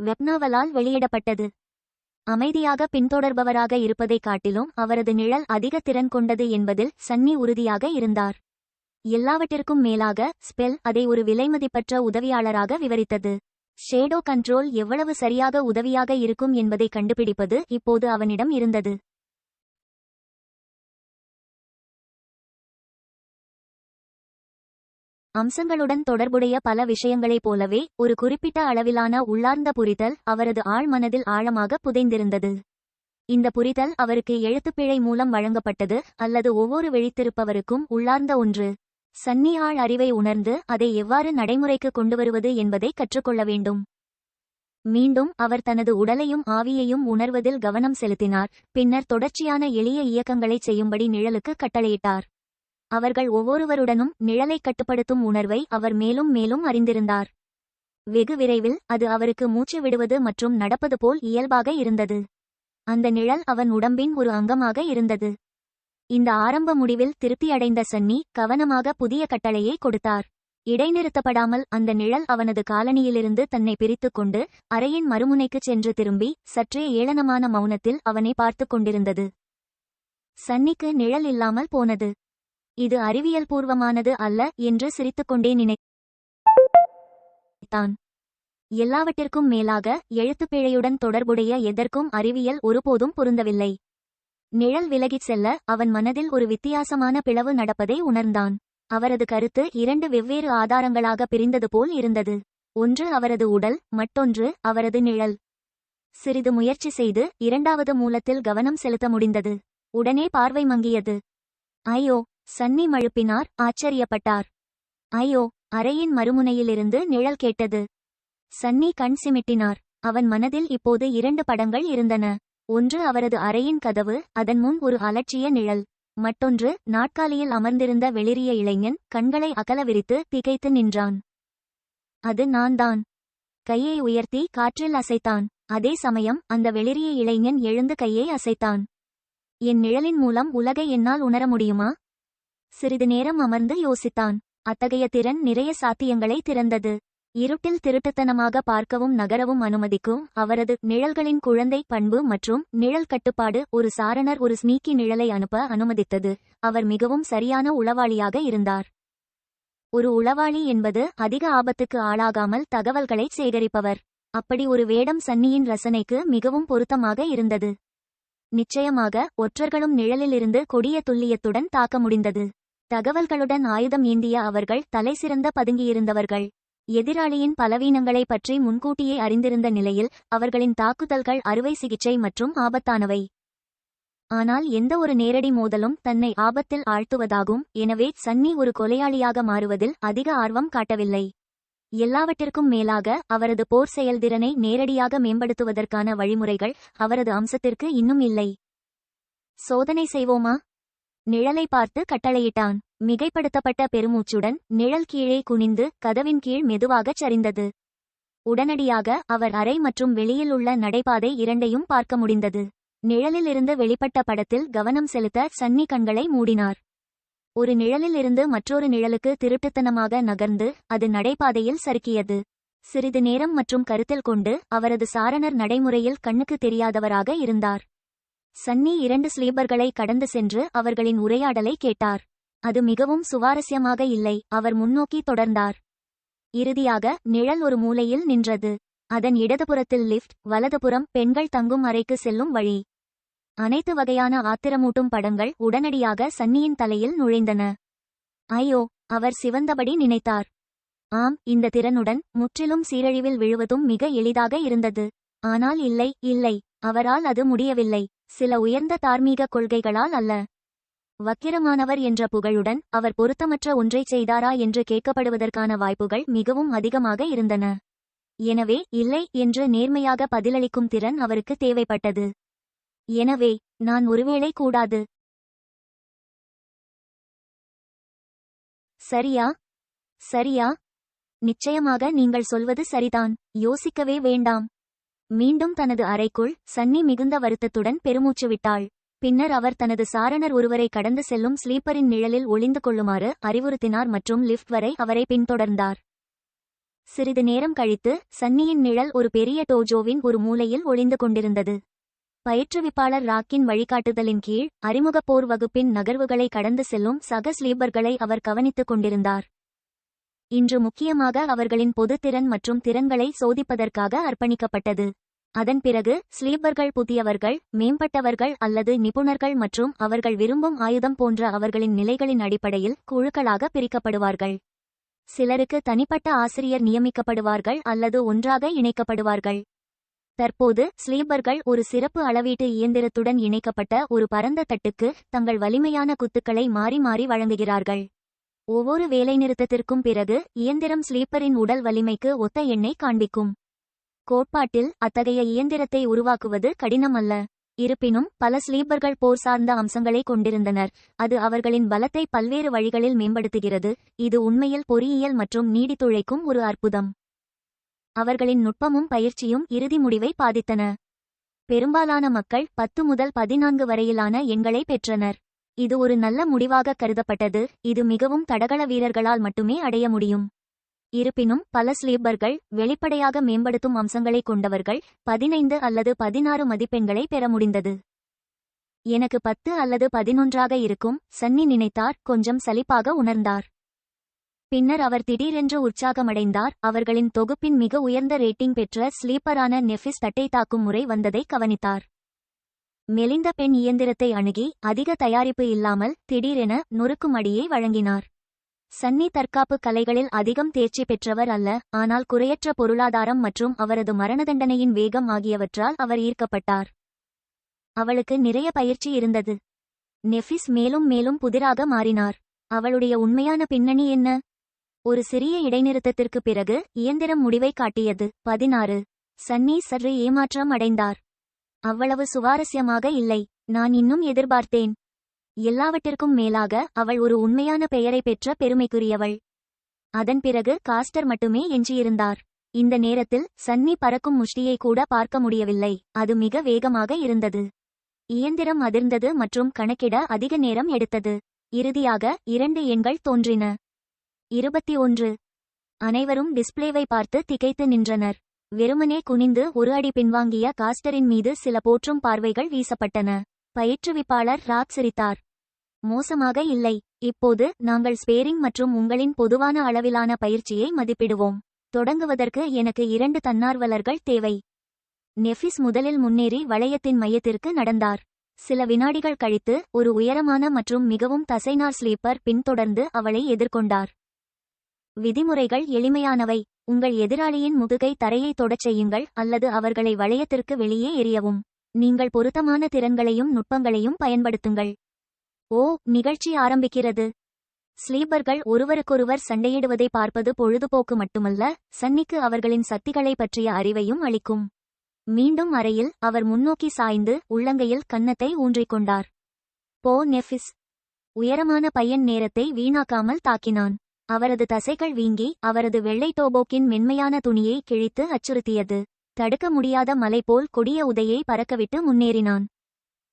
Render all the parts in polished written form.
வெப்னாவலால் வெளியிடப்பட்டது. அமைதியாக பின்தொடர்பவராக இருப்பதைக் காட்டிலும் அவரது நிழல் அதிக திறன் கொண்டது என்பதில் சன்னி உறுதியாக இருந்தார். எல்லாவற்றிற்கும் மேலாக ஸ்பெல் அதை ஒரு விலைமதிப்பற்ற உதவியாளராக விவரித்தது. ஷேடோ கண்ட்ரோல் எவ்வளவு சரியாக உதவியாக இருக்கும் என்பதை கண்டுபிடிப்பது இப்போது அவனிடம் இருந்தது. அம்சங்களுடன் தொடர்புடைய பல விஷயங்களைப் போலவே ஒரு குறிப்பிட்ட அளவிலான உள்ளார்ந்த புரிதல் அவரது ஆழ் மனதில் ஆழமாக புதைந்திருந்தது. இந்த புரிதல் அவருக்கு எழுத்துப்பிழை மூலம் வழங்கப்பட்டது அல்லது ஒவ்வொரு விழித்திருப்பவருக்கும் உள்ளார்ந்த ஒன்று. சன்னி ஆழ் அறிவை உணர்ந்து அதை எவ்வாறு நடைமுறைக்கு கொண்டுவருவது என்பதை கற்றுக்கொள்ள வேண்டும். மீண்டும் அவர் தனது உடலையும் ஆவியையும் உணர்வதில் கவனம் செலுத்தினார். பின்னர் தொடர்ச்சியான எளிய இயக்கங்களைச் செய்யும்படி நிழலுக்கு கட்டளையிட்டார். அவர்கள் ஒவ்வொருவருடனும் நிழலை கட்டுப்படுத்தும் உணர்வை அவர் மேலும் மேலும் அறிந்திருந்தார். வெகு விரைவில் அது அவருக்கு மூச்சு விடுவது மற்றும் நடப்பது போல் இயல்பாக இருந்தது. அந்த நிழல் அவன் உடம்பின் ஒரு அங்கமாக இருந்தது. இந்த ஆரம்ப முடிவில் திருப்தியடைந்த சன்னி கவனமாக புதிய கட்டளையை கொடுத்தார். இடைநிறுத்தப்படாமல் அந்த நிழல் அவனது காலனியிலிருந்து தன்னை பிரித்துக் கொண்டு அறையின் மறுமுனைக்குச் சென்று திரும்பி சற்றே ஏளனமான மௌனத்தில் அவனை பார்த்து கொண்டிருந்தது. சன்னிக்கு நிழல் இல்லாமல் போனது. இது அறிவியல் பூர்வமானது அல்ல என்று சிரித்துக்கொண்டே நினைத்தான். எல்லாவற்றிற்கும் மேலாக எழுத்துப்பிழையுடன் தொடர்புடைய எதற்கும் அறிவியல் ஒருபோதும் பொருந்தவில்லை. நிழல் விலகிச் செல்ல அவன் மனதில் ஒரு வித்தியாசமான பிளவு நடப்பதை உணர்ந்தான். அவரது கருத்து இரண்டு வெவ்வேறு ஆதாரங்களாக பிரிந்தது போல் இருந்தது. ஒன்று அவரது உடல், மற்றொன்று அவரது நிழல். சிறிது முயற்சி செய்து இரண்டாவது மூலத்தில் கவனம் செலுத்த முடிந்தது. உடனே பார்வை மங்கியது. ஐயோ! சன்னி மழுப்பினார், ஆச்சரியப்பட்டார். ஐயோ! அறையின் மறுமுனையிலிருந்து நிழல் கேட்டது. சன்னி கண் சிமிட்டினார். அவன் மனதில் இப்போது இரண்டு படங்கள் இருந்தன. ஒன்று அவரது அறையின் கதவு, அதன் முன் ஒரு அலட்சிய நிழல். மற்றொன்று நாட்காலியில் அமர்ந்திருந்த வெளிரிய இளைஞன் கண்களை அகல விரித்து திகைத்து நின்றான். அது நான்தான். கையை உயர்த்தி காற்றில் அசைத்தான். அதே சமயம் அந்த வெளிரிய இளைஞன் எழுந்து கையை அசைத்தான். என் நிழலின் மூலம் உலகை என்னால் உணர முடியுமா? சிறிது நேரம் அமர்ந்து யோசித்தான். அத்தகைய திறன் நிறைய சாத்தியங்களை திறந்தது. இருட்டில் திருட்டுத்தனமாக பார்க்கவும் நகரவும் அனுமதிக்கும் அவரது நிழல்களின் குழந்தை பண்பு மற்றும் நிழல் கட்டுப்பாடு ஒரு சாரணர் ஒரு ஸ்னீக்கி நிழலை அனுப்ப அனுமதித்தது. அவர் மிகவும் சரியான உளவாளியாக இருந்தார். ஒரு உளவாளி என்பது அதிக ஆபத்துக்கு ஆளாகாமல் தகவல்களை சேகரிப்பவர். அப்படி ஒரு வேடம் சன்னியின் ரசனைக்கு மிகவும் பொருத்தமாக இருந்தது. நிச்சயமாக ஒற்றர்களும் நிழலிலிருந்து கொடிய துல்லியத்துடன் தாக்க முடிந்தது. தகவல்களுடன் ஆயுதம் ஏந்திய அவர்கள் தலைசிறந்த பதுங்கியிருந்தவர்கள். எதிராளியின் பலவீனங்களை பற்றி முன்கூட்டியே அறிந்திருந்த நிலையில் அவர்களின் தாக்குதல்கள் அறுவை சிகிச்சை மற்றும் ஆபத்தானவை. ஆனால் எந்த ஒரு நேரடி மோதலும் தன்னை ஆபத்தில் ஆழ்த்துவதாகும். எனவே சன்னி ஒரு கொலையாளியாக மாறுவதில் அதிக ஆர்வம் காட்டவில்லை. எல்லாவற்றிற்கும் மேலாக அவரது போர் செயல்திறனை நேரடியாக மேம்படுத்துவதற்கான வழிமுறைகள் அவரது அம்சத்திற்கு இன்னும் இல்லை. சோதனை செய்வோமா? நிழலை பார்த்து கட்டளையிட்டான். மிகைப்படுத்தப்பட்ட பெருமூச்சுடன் நிழல் கீழே குனிந்து கதவின் கீழ் மெதுவாகச் சரிந்தது. உடனடியாக அவர் அறை மற்றும் வெளியில் உள்ள நடைபாதை இரண்டையும் பார்க்க முடிந்தது. நிழலில் இருந்து வெளிப்பட்ட படத்தில் கவனம் செலுத்த சன்னி கண்களை மூடினார். ஒரு நிழலில் இருந்து மற்றொரு நிழலுக்கு திருட்டுத்தனமாக நகர்ந்து அது நடைபாதையில் சறுக்கியது. சிறிது நேரம் மற்றும் கருத்தில் கொண்டு அவரது சாரணர் நடைமுறையில் கண்ணுக்கு தெரியாதவராக இருந்தார். சன்னி இரண்டு ஸ்லீப்பர்களை கடந்து சென்று அவர்களின் உரையாடலை கேட்டார். அது மிகவும் சுவாரஸ்யமாக இல்லை. அவர் முன்னோக்கி தொடர்ந்தார். இறுதியாக நிழல் ஒரு மூலையில் நின்றது. அதன் இடதுபுறத்தில் லிஃப்ட், வலதுபுறம் பெண்கள் தங்கும் அறைக்கு செல்லும் வழி. அனைத்து வகையான ஆத்திரமூட்டும் படங்கள் உடனடியாக சன்னியின் தலையில் நுழைந்தன. ஐயோ! அவர் சிவந்தபடி நினைத்தார். ஆம், இந்த திறனுடன் முற்றிலும் சீரழிவில் விழுவதும் மிக எளிதாக இருந்தது. ஆனால் இல்லை, இல்லை, அவரால் அது முடியவில்லை. சில உயர்ந்த தார்மீக கொள்கைகளால் அல்ல. வக்கிரமானவர் என்ற புகழுடன் அவர் பொருத்தமற்ற ஒன்றைச் செய்தாரா என்று கேட்கப்படுவதற்கான வாய்ப்புகள் மிகவும் அதிகமாக இருந்தன. எனவே இல்லை என்று நேர்மையாக பதிலளிக்கும் திறன் அவருக்கு தேவைப்பட்டது. எனவே நான் ஒருவேளை கூடாது. சரியா? சரியா? நிச்சயமாக நீங்கள் சொல்வது சரிதான். யோசிக்கவே வேண்டாம். மீண்டும் தனது அறைக்குள் சன்னி மிகுந்த வருத்தத்துடன் பெருமூச்சு விட்டாள். பின்னர் அவர் தனது சாரணர் ஒருவரை கடந்து செல்லும் ஸ்லீப்பரின் நிழலில் ஒளிந்து கொள்ளுமாறு அறிவுறுத்தினார் மற்றும் லிஃப்ட் வரை அவரை பின்தொடர்ந்தார். சிறிது நேரம் கழித்து சன்னியின் நிழல் ஒரு பெரிய டோஜோவின் ஒரு மூலையில் ஒளிந்து கொண்டிருந்தது. பயிற்றுவிப்பாளர் ராக்கின் வழிகாட்டுதலின் கீழ் அறிமுகப் போர் வகுப்பின் நகர்வுகளை கடந்து செல்லும் சக ஸ்லீப்பர்களை அவர் கவனித்துக் கொண்டிருந்தார். இன்று முக்கியமாக அவர்களின் பொது திறன் மற்றும் திறன்களை சோதிப்பதற்காக அர்ப்பணிக்கப்பட்டது. அதன் பிறகு ஸ்லீப்பர்கள் புதியவர்கள், மேம்பட்டவர்கள் அல்லது நிபுணர்கள் மற்றும் அவர்கள் விரும்பும் ஆயுதம் போன்ற அவர்களின் நிலைகளின் அடிப்படையில் குழுக்களாக பிரிக்கப்படுவார்கள். சிலருக்கு தனிப்பட்ட ஆசிரியர் நியமிக்கப்படுவார்கள் அல்லது ஒன்றாக இணைக்கப்படுவார்கள். தற்போது ஸ்லீப்பர்கள் ஒரு சிறப்பு அளவீட்டு இயந்திரத்துடன் இணைக்கப்பட்ட ஒரு பரந்த தட்டுக்கு தங்கள் வலிமையான குத்துக்களை மாறி மாறி வழங்குகிறார்கள். ஒவ்வொரு வேலைநிறுத்தத்திற்கும் பிறகு இயந்திரம் ஸ்லீப்பரின் உடல் வலிமைக்கு ஒத்த எண்ணை காண்பிக்கும். கோட்பாட்டில் அத்தகைய இயந்திரத்தை உருவாக்குவது கடினமல்ல. இருப்பினும் பல ஸ்லீப்பர்கள் போர் சார்ந்த அம்சங்களை கொண்டிருந்தனர். அது அவர்களின் பலத்தை பல்வேறு வழிகளில் மேம்படுத்துகிறது. இது உண்மையில் பொறியியல் மற்றும் நீடித்துழைக்கும் ஒரு அற்புதம். அவர்களின் நுட்பமும் பயிற்சியும் இறுதி முடிவை பாதித்தன. பெரும்பாலான மக்கள் 10 முதல் 14 வரையிலான எண்களை பெற்றனர். இது ஒரு நல்ல முடிவாக கருதப்பட்டது. இது மிகவும் தடகள வீரர்களால் மட்டுமே அடைய முடியும். இருப்பினும் பல ஸ்லீப்பர்கள் வெளிப்படையாக மேம்படுத்தும் அம்சங்களை கொண்டவர்கள் 15 அல்லது 16 மதிப்பெண்களை பெற முடிந்தது. எனக்கு 10 அல்லது 11ஆக இருக்கும், சன்னி நினைத்தார். கொஞ்சம் சலிப்பாக உணர்ந்தார். பின்னர் அவர் திடீரென்று உற்சாகமடைந்தார். அவர்களின் தொகுப்பின் மிக உயர்ந்த ரேட்டிங் பெற்ற ஸ்லீப்பரான நெஃபிஸ் தட்டை தாக்கும் முறை வந்ததை கவனித்தார். மெலிந்த பெண் இயந்திரத்தை அணுகி அதிக தயாரிப்பு இல்லாமல் திடீரென நொறுக்கும் அடியை வழங்கினார். சன்னி தற்காப்பு கலைகளில் அதிகம் தேர்ச்சி பெற்றவர் அல்ல, ஆனால் குறையற்ற பொருளாதாரம் மற்றும் அவரது மரணதண்டனையின் வேகம் ஆகியவற்றால் அவர் ஈர்க்கப்பட்டார். அவளுக்கு நிறைய பயிற்சி இருந்தது. நெஃபிஸ் மேலும் மேலும் புதிராக மாறினார். அவளுடைய உண்மையான பின்னணி என்ன? ஒரு சிறிய இடைநிறுத்தத்திற்கு பிறகு இயந்திரம் முடிவை காட்டியது. 16. சன்னி சற்று ஏமாற்றம் அடைந்தார். அவ்வளவு சுவாரஸ்யமாக இல்லை. நான் இன்னும் எதிர்பார்த்தேன். எல்லாவற்றிற்கும் மேலாக அவள் ஒரு உண்மையான பெயரை பெற்ற பெருமைக்குரியவள். அதன் பிறகு காஸ்டர் மட்டுமே எஞ்சியிருந்தார். இந்த நேரத்தில் சன்னி பறக்கும் முஷ்டியை கூட பார்க்க முடியவில்லை. அது மிக வேகமாக இருந்தது. இயந்திரம் அதிர்ந்தது மற்றும் கணக்கிட அதிக நேரம் எடுத்தது. இறுதியாக 2 எண்கள் தோன்றின. 21. அனைவரும் டிஸ்ப்ளேவை பார்த்து திகைத்து நின்றனர். வெறுமனே குனிந்து ஒரு அடி பின்வாங்கிய காஸ்டரின் மீது சில போற்றும் பார்வைகள் வீசப்பட்டன. பயிற்றுவிப்பாளர் ராக் சிரித்தார். மோசமாக இல்லை. இப்போது நாங்கள் ஸ்பேரிங் மற்றும் உங்களின் பொதுவான அளவிலான பயிற்சியை மதிப்பிடுவோம். தொடங்குவதற்கு எனக்கு 2 தன்னார்வலர்கள் தேவை. நெஃபிஸ் முதலில் முன்னேறி வளையத்தின் மையத்திற்கு நடந்தார். சில வினாடிகள் கழித்து ஒரு உயரமான மற்றும் மிகவும் தசைநார் ஸ்லீப்பர் பின்தொடர்ந்து அவளை எதிர்கொண்டார். விதிமுறைகள் எளிமையானவை. உங்கள் எதிராளியின் முதுகை தரையை தொடச் செய்யுங்கள் அல்லது அவர்களை வளையத்திற்கு வெளியே எறியவும். நீங்கள் பொருத்தமான திறன்களையும் நுட்பங்களையும் பயன்படுத்துங்கள். ஓ, நிகழ்ச்சி ஆரம்பிக்கிறது. ஸ்லீப்பர்கள் ஒருவருக்கொருவர் சண்டையிடுவதை பார்ப்பது பொழுதுபோக்கு மட்டுமல்ல, சன்னிக்கு அவர்களின் சக்திகளை பற்றிய அறிவையும் அளிக்கும். மீண்டும் அறையில் அவர் முன்னோக்கி சாய்ந்து உள்ளங்கையில் கன்னத்தை ஊன்றிக்கொண்டார். போ நெஃபிஸ். உயரமான பையன் நேரத்தை வீணாக்காமல் தாக்கினான். அவரது தசைகள் வீங்கி அவரது வெள்ளை டோபோக்கின் மென்மையான துணியை கிழித்து அச்சுறுத்தியது. தடுக்க முடியாத மலை போல் கொடிய உதையை பறக்கவிட்டு முன்னேறினான்.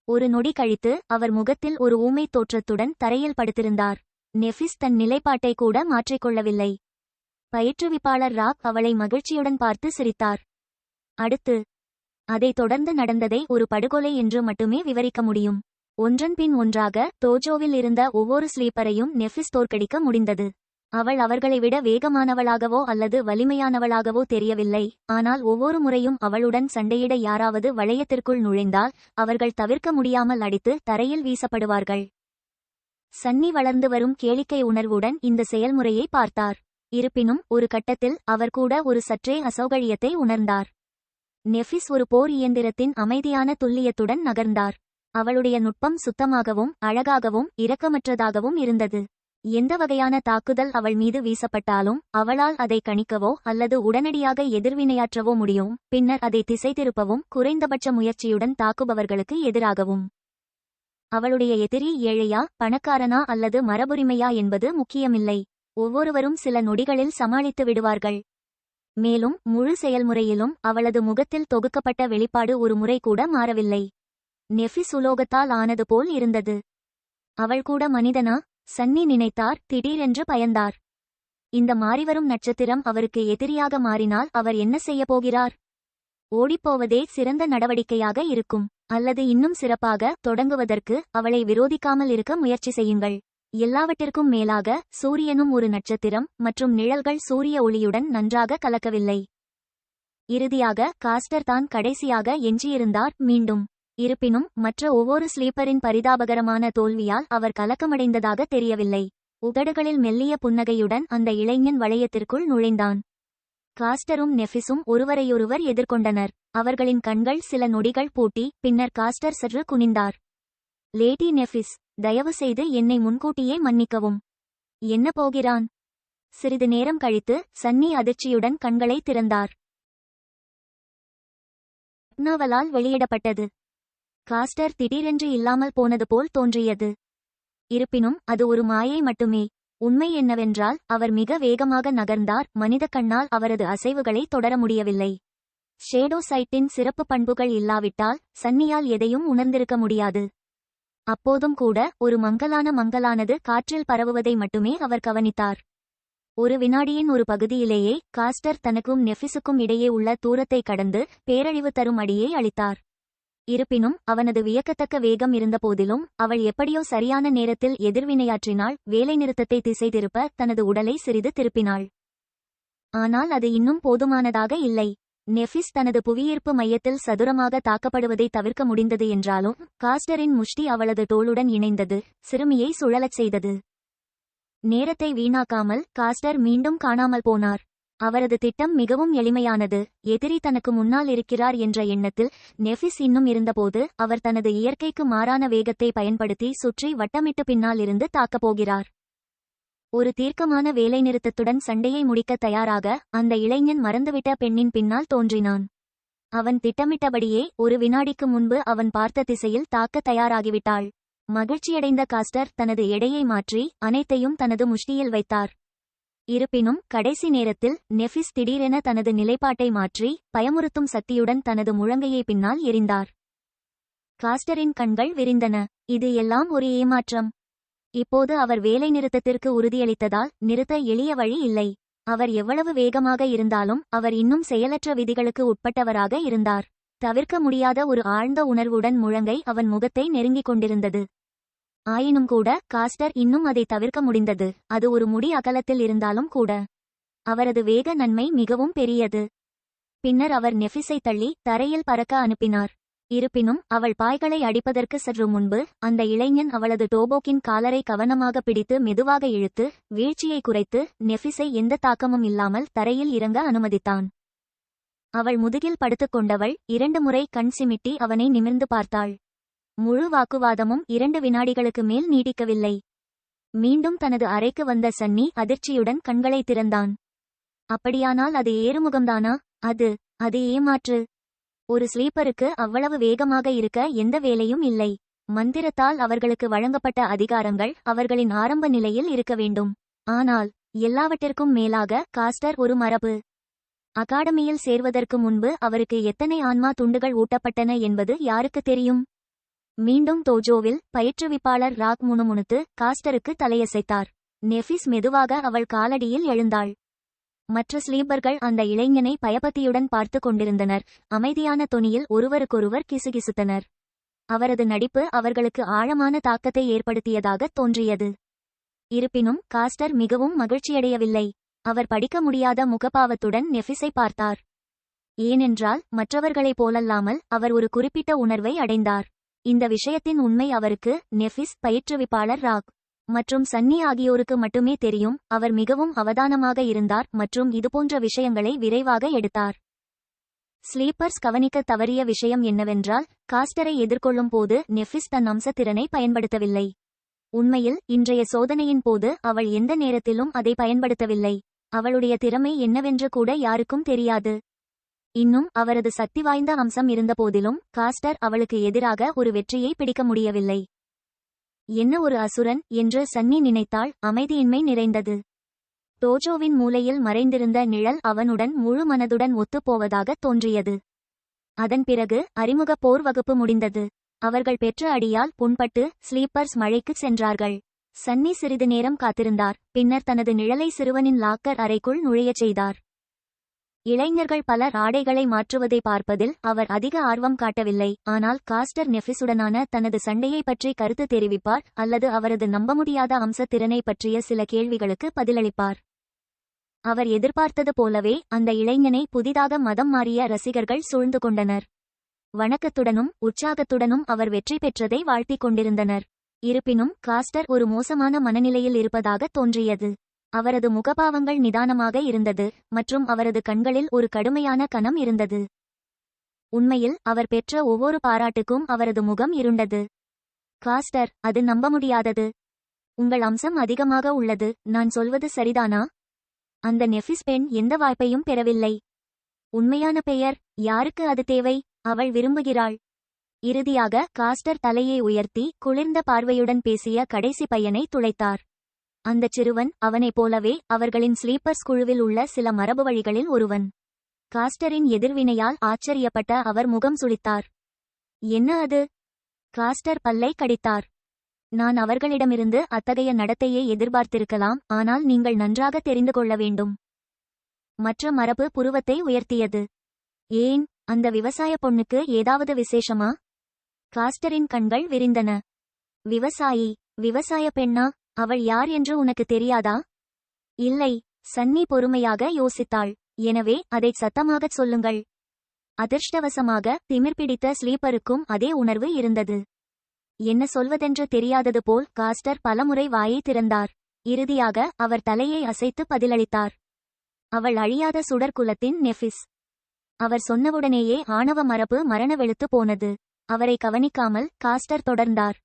ஒரு நொடி கழித்து அவர் முகத்தில் ஒரு ஊமை தோற்றத்துடன் தரையில் படுத்திருந்தார். நெஃபிஸ் தன் நிலைப்பாட்டை கூட மாற்றிக்கொள்ளவில்லை. பயிற்றுவிப்பாளர் ராக் அவளை மகிழ்ச்சியுடன் பார்த்து சிரித்தார். அடுத்து அதைத் தொடர்ந்து நடந்ததை ஒரு படுகொலை என்று மட்டுமே விவரிக்க முடியும். ஒன்றன் பின் ஒன்றாக டோஜோவில் இருந்த ஒவ்வொரு ஸ்லீப்பரையும் நெஃபிஸ் தோற்கடிக்க முடிந்தது. அவள் அவர்களை விட வேகமானவளாகவோ அல்லது வலிமையானவளாகவோ தெரியவில்லை, ஆனால் ஒவ்வொரு முறையும் அவளுடன் சண்டையிட யாராவது வளையத்திற்குள் நுழைந்தால் அவர்கள் தவிர்க்க முடியாமல் அடித்து தரையில் வீசப்படுவார்கள். சன்னி வளர்ந்து வரும் கேளிக்கை உணர்வுடன் இந்த செயல்முறையை பார்த்தார். இருப்பினும் ஒரு கட்டத்தில் அவர் கூட ஒரு சற்றே அசௌகரியத்தை உணர்ந்தார். நெஃபிஸ் ஒரு போர் இயந்திரத்தின் அமைதியான துல்லியத்துடன் நகர்ந்தார். அவளுடைய நுட்பம் சுத்தமாகவும் அழகாகவும் இரக்கமற்றதாகவும் இருந்தது. எந்த வகையான தாக்குதல் அவள் மீது வீசப்பட்டாலும் அவளால் அதை கணிக்கவோ அல்லது உடனடியாக எதிர்வினையாற்றவோ முடியும், பின்னர் அதை திசை திருப்பவும் குறைந்தபட்ச முயற்சியுடன் தாக்குபவர்களுக்கு எதிராகவும். அவளுடைய எதிரி ஏழையா, பணக்காரனா அல்லது மரபுரிமையா என்பது முக்கியமில்லை. ஒவ்வொருவரும் சில நொடிகளில் சமாளித்து விடுவார்கள். மேலும் முழு செயல்முறையிலும் அவளது முகத்தில் தொகுக்கப்பட்ட வெளிப்பாடு ஒரு முறை கூட மாறவில்லை. நெஃபிஸ் உலோகத்தால் ஆனது போல் இருந்தது. அவள் கூட மனிதனா? சன்னி நினைத்தார். திடீரென்று பயந்தார். இந்த மாறிவரும் நட்சத்திரம் அவருக்கு எதிரியாக மாறினால் அவர் என்ன செய்யப் போகிறார்? ஓடிப்போவதே சிறந்த நடவடிக்கையாக இருக்கும். அல்லது இன்னும் சிறப்பாக தொடங்குவதற்கு அவளை விரோதிக்காமல் இருக்க முயற்சி செய்யுங்கள். எல்லாவற்றிற்கும் மேலாக சூரியனும் ஒரு நட்சத்திரம் மற்றும் நிழல்கள் சூரிய ஒளியுடன் நன்றாக கலக்கவில்லை. இறுதியாக காஸ்டர் தான் கடைசியாக எஞ்சியிருந்தார். மீண்டும் இருப்பினும் மற்ற ஒவ்வொரு ஸ்லீப்பரின் பரிதாபகரமான தோல்வியால் அவர் கலக்கமடைந்ததாக தெரியவில்லை. உதடுகளில் மெல்லிய புன்னகையுடன் அந்த இளைஞன் வளையத்திற்குள் நுழைந்தான். காஸ்டரும் நெஃபிஸும் ஒருவரையொருவர் எதிர்கொண்டனர். அவர்களின் கண்கள் சில நொடிகள் பூட்டி பின்னர் காஸ்டர் சற்று குனிந்தார். லேடி நெஃபிஸ், தயவு செய்து என்னை முன்கூட்டியே மன்னிக்கவும். என்ன போகிறான்? சிறிது நேரம் கழித்து சன்னி அதிர்ச்சியுடன் கண்களை திறந்தார். நாவலால் வெளியிடப்பட்டது. காஸ்டர் திடீரென்று இல்லாமல் போனது போல் தோன்றியது. இருப்பினும் அது ஒரு மாயை மட்டுமே. உண்மை என்னவென்றால் அவர் மிக வேகமாக நகர்ந்தார். மனித கண்ணால் அவரது அசைவுகளை தொடர முடியவில்லை. ஷேடோ சைட்டின் சிறப்பு பண்புகள் இல்லாவிட்டால் சன்னியால் எதையும் உணர்ந்திருக்க முடியாது. அப்போதும் கூட ஒரு மங்கலானது காற்றில் பரவுவதை மட்டுமே அவர் கவனித்தார். ஒரு வினாடியின் ஒரு பகுதியிலேயே காஸ்டர் தனக்கும் நெஃபிஸுக்கும் இடையே உள்ள தூரத்தை கடந்து பேரழிவு தரும் அடியை அளித்தார். இருப்பினும் அவனது வியக்கத்தக்க வேகம் இருந்தபோதிலும் அவள் எப்படியோ சரியான நேரத்தில் எதிர்வினையாற்றினாள். வேலைநிறுத்தத்தை திசை திருப்ப தனது உடலை சிறிது திருப்பினாள். ஆனால் அது இன்னும் போதுமானதாக இல்லை. நெஃபிஸ் தனது புவியீர்ப்பு மையத்தில் சதுரமாக தாக்கப்படுவதை தவிர்க்க முடிந்தது என்றாலும் காஸ்டரின் முஷ்டி அவளது தோளுடன் இணைந்தது, சிறுமியை சுழலச் செய்தது. நேரத்தை வீணாக்காமல் காஸ்டர் மீண்டும் காணாமல் போனார். அவரது திட்டம் மிகவும் எளிமையானது. எதிரி தனக்கு முன்னால் இருக்கிறார் என்ற எண்ணத்தில் நெஃபிஸ் இன்னும் இருந்தபோது அவர் தனது இயற்கைக்கு மாறான வேகத்தை பயன்படுத்தி சுற்றி வட்டமிட்டு பின்னால் இருந்து தாக்கப் போகிறார். ஒரு தீர்க்கமான வேலைநிறுத்தத்துடன் சண்டையை முடிக்க தயாராக அந்த இளைஞன் மறந்துவிட்ட பெண்ணின் பின்னால் தோன்றினான். அவன் திட்டமிட்டபடியே ஒரு வினாடிக்கு முன்பு அவன் பார்த்த திசையில் தாக்க தயாராகிவிட்டாள். மகிழ்ச்சியடைந்த காஸ்டர் தனது எடையை மாற்றி அனைத்தையும் தனது முஷ்டியில் வைத்தார். இருப்பினும் கடைசி நேரத்தில் நெஃபிஸ் திடீரென தனது நிலைப்பாட்டை மாற்றி பயமுறுத்தும் சக்தியுடன் தனது முழங்கையை பின்னால் எறிந்தார். காஸ்டரின் கண்கள் விரிந்தன. இது எல்லாம் ஒரு ஏமாற்றம். இப்போது அவர் வேலைநிறுத்தத்திற்கு உறுதியளித்ததால் நிறுத்த எளிய வழி இல்லை. அவர் எவ்வளவு வேகமாக இருந்தாலும் அவர் இன்னும் செயலற்ற விதிகளுக்கு உட்பட்டவராக இருந்தார். தவிர்க்க முடியாத ஒரு ஆழ்ந்த உணர்வுடன் முழங்கை அவன் முகத்தை நெருங்கிக் கொண்டிருந்தது. ஆயினும் கூட காஸ்டர் இன்னும் அதை தவிர்க்க முடிந்தது. அது ஒரு முடி அகலத்தில் இருந்தாலும் கூட. அவரது வேக நன்மை மிகவும் பெரியது. பின்னர் அவர் நெஃபிஸை தள்ளி தரையில் பறக்க அனுப்பினார். இருப்பினும் அவள் பாய்களை அடிப்பதற்கு சற்று முன்பு அந்த இளைஞன் அவளது டோபோக்கின் காலரை கவனமாக பிடித்து மெதுவாக இழுத்து வீழ்ச்சியை குறைத்து நெஃபிஸை எந்த தாக்கமும் இல்லாமல் தரையில் இறங்க அனுமதித்தான். அவள் முதுகில் படுத்துக்கொண்டவள் 2 முறை கண் சிமிட்டி அவனை நிமிர்ந்து பார்த்தாள். முழு வாக்குவாதமும் 2 வினாடிகளுக்கு மேல் நீடிக்கவில்லை. மீண்டும் தனது அறைக்கு வந்த சன்னி அதிர்ச்சியுடன் கண்களை திறந்தான். அப்படியானால் அது ஏறுமுகம்தானா? அது ஏமாற்று. ஒரு ஸ்லீப்பருக்கு அவ்வளவு வேகமாக இருக்க எந்த வேலையும் இல்லை. மந்திரத்தால் அவர்களுக்கு வழங்கப்பட்ட அதிகாரங்கள் அவர்களின் ஆரம்ப நிலையில் இருக்க வேண்டும். ஆனால் எல்லாவற்றிற்கும் மேலாக காஸ்டர் ஒரு மரபு. அகாடமியில் சேர்வதற்கு முன்பு அவருக்கு எத்தனை ஆன்மா துண்டுகள் ஊட்டப்பட்டன என்பது யாருக்கு தெரியும்? மீண்டும் தோஜோவில் பயிற்றுவிப்பாளர் ராக் முணுமுணுத்து காஸ்டருக்கு தலையசைத்தார். நெஃபிஸ் மெதுவாக அவள் காலடியில் எழுந்தாள். மற்ற ஸ்லீப்பர்கள் அந்த இளைஞனை பயபக்தியுடன் பார்த்து கொண்டிருந்தனர். அமைதியான தொனியில் ஒருவருக்கொருவர் கிசுகிசுத்தனர். அவரது நடிப்பு அவர்களுக்கு ஆழமான தாக்கத்தை ஏற்படுத்தியதாக தோன்றியது. இருப்பினும் காஸ்டர் மிகவும் மகிழ்ச்சியடையவில்லை. அவர் படிக்க முடியாத முகபாவத்துடன் நெஃபிஸை பார்த்தார். ஏனென்றால் மற்றவர்களைப் போலல்லாமல் அவர் ஒரு குறிப்பிட்ட உணர்வை அடைந்தார். இந்த விஷயத்தின் உண்மை அவருக்கு, நெஃபிஸ், பயிற்றுவிப்பாளர் ராக் மற்றும் சன்னி ஆகியோருக்கு மட்டுமே தெரியும். அவர் மிகவும் அவதானமாக இருந்தார் மற்றும் இதுபோன்ற விஷயங்களை விரைவாக எடுத்தார். ஸ்லீப்பர்ஸ் கவனிக்க தவறிய விஷயம் என்னவென்றால் காஸ்டரை எதிர்கொள்ளும் போது நெஃபிஸ் தன் அம்சத்திறனை பயன்படுத்தவில்லை. உண்மையில் இன்றைய சோதனையின் போது அவள் எந்த நேரத்திலும் அதை பயன்படுத்தவில்லை. அவளுடைய திறமை என்னவென்று கூட யாருக்கும் தெரியாது. இன்னும் அவரது சக்தி வாய்ந்த அம்சம் இருந்தபோதிலும் காஸ்டர் அவளுக்கு எதிராக ஒரு வெற்றியை பிடிக்க முடியவில்லை. என்ன ஒரு அசுரன் என்று சன்னி நினைத்தாள். அமைதியின்மை நிறைந்தது. டோஜோவின் மூலையில் மறைந்திருந்த நிழல் அவனுடன் முழு மனதுடன் ஒத்துப்போவதாக தோன்றியது. அதன் பிறகு அறிமுக போர் வகுப்பு முடிந்தது. அவர்கள் பெற்ற அடியால் புண்பட்டு ஸ்லீப்பர்ஸ் மழைக்கு சென்றார்கள். சன்னி சிறிது நேரம் காத்திருந்தார். பின்னர் தனது நிழலை சிறுவனின் லாக்கர் அறைக்குள் நுழையச் செய்தார். இளைஞர்கள் பலர் ஆடைகளை மாற்றுவதை பார்ப்பதில் அவர் அதிக ஆர்வம் காட்டவில்லை. ஆனால் காஸ்டர் நெஃபிஸுடனான தனது சண்டையை பற்றி கருத்து தெரிவிப்பார் அல்லது அவரது நம்பமுடியாத அம்ச திறனை பற்றிய சில கேள்விகளுக்கு பதிலளிப்பார். அவர் எதிர்பார்த்தது போலவே அந்த இளைஞனை புதிதாக மதம் மாறிய ரசிகர்கள் சூழ்ந்து கொண்டனர். வணக்கத்துடனும் உற்சாகத்துடனும் அவர் வெற்றி பெற்றதை வாழ்த்திக் கொண்டிருந்தனர். இருப்பினும் காஸ்டர் ஒரு மோசமான மனநிலையில் இருப்பதாக தோன்றியது. அவரது முகபாவங்கள் நிதானமாக இருந்தது மற்றும் அவரது கண்களில் ஒரு கடுமையான கனம் இருந்தது. உண்மையில் அவர் பெற்ற ஒவ்வொரு பாராட்டுக்கும் அவரது முகம் இருண்டது. காஸ்டர், அது நம்ப முடியாதது. உங்கள் அம்சம் அதிகமாக உள்ளது. நான் சொல்வது சரிதானா? அந்த நெஃபிஸ் பெண் எந்த வாய்ப்பையும் பெறவில்லை. உண்மையான பெயர், யாருக்கு அது தேவை? அவள் விரும்புகிறாள். இறுதியாக காஸ்டர் தலையை உயர்த்தி குளிர்ந்த பார்வையுடன் பேசிய கடைசி பையனை துளைத்தார். அந்தச் சிறுவன் அவனைப் போலவே அவர்களின் ஸ்லீப்பர்ஸ் குழுவில் உள்ள சில மரபு வழிகளில் ஒருவன். காஸ்டரின் எதிர்வினையால் ஆச்சரியப்பட்ட அவர் முகம் சுளித்தார். என்ன அது? காஸ்டர் பல்லை கடித்தார். நான் அவர்களிடமிருந்து அத்தகைய நடத்தையை எதிர்பார்த்திருக்கலாம், ஆனால் நீங்கள் நன்றாக தெரிந்து கொள்ள வேண்டும். மற்ற மரபு புருவத்தை உயர்த்தியது. ஏன், அந்த விவசாய பொண்ணுக்கு ஏதாவது விசேஷமா? காஸ்டரின் கண்கள் விரிந்தன. விவசாயி? விவசாய பெண்ணா? அவள் யார் என்று உனக்கு தெரியாதா? இல்லை, சன்னி பொறுமையாக யோசித்தாள். எனவே அதைச் சத்தமாகச் சொல்லுங்கள். அதிர்ஷ்டவசமாக திமிர்பிடித்த ஸ்லீப்பருக்கும் அதே உணர்வு இருந்தது. என்ன சொல்வதென்று தெரியாதது போல் காஸ்டர் பலமுறை வாயை திறந்தார். இறுதியாக அவர் தலையை அசைத்து பதிலளித்தார். அவள் அழியாத சுடர்குலத்தின் நெஃபிஸ். அவர் சொன்னவுடனேயே ஆணவ மரபு மரண வெளுத்து போனது. அவரை கவனிக்காமல் காஸ்டர் தொடர்ந்தார்.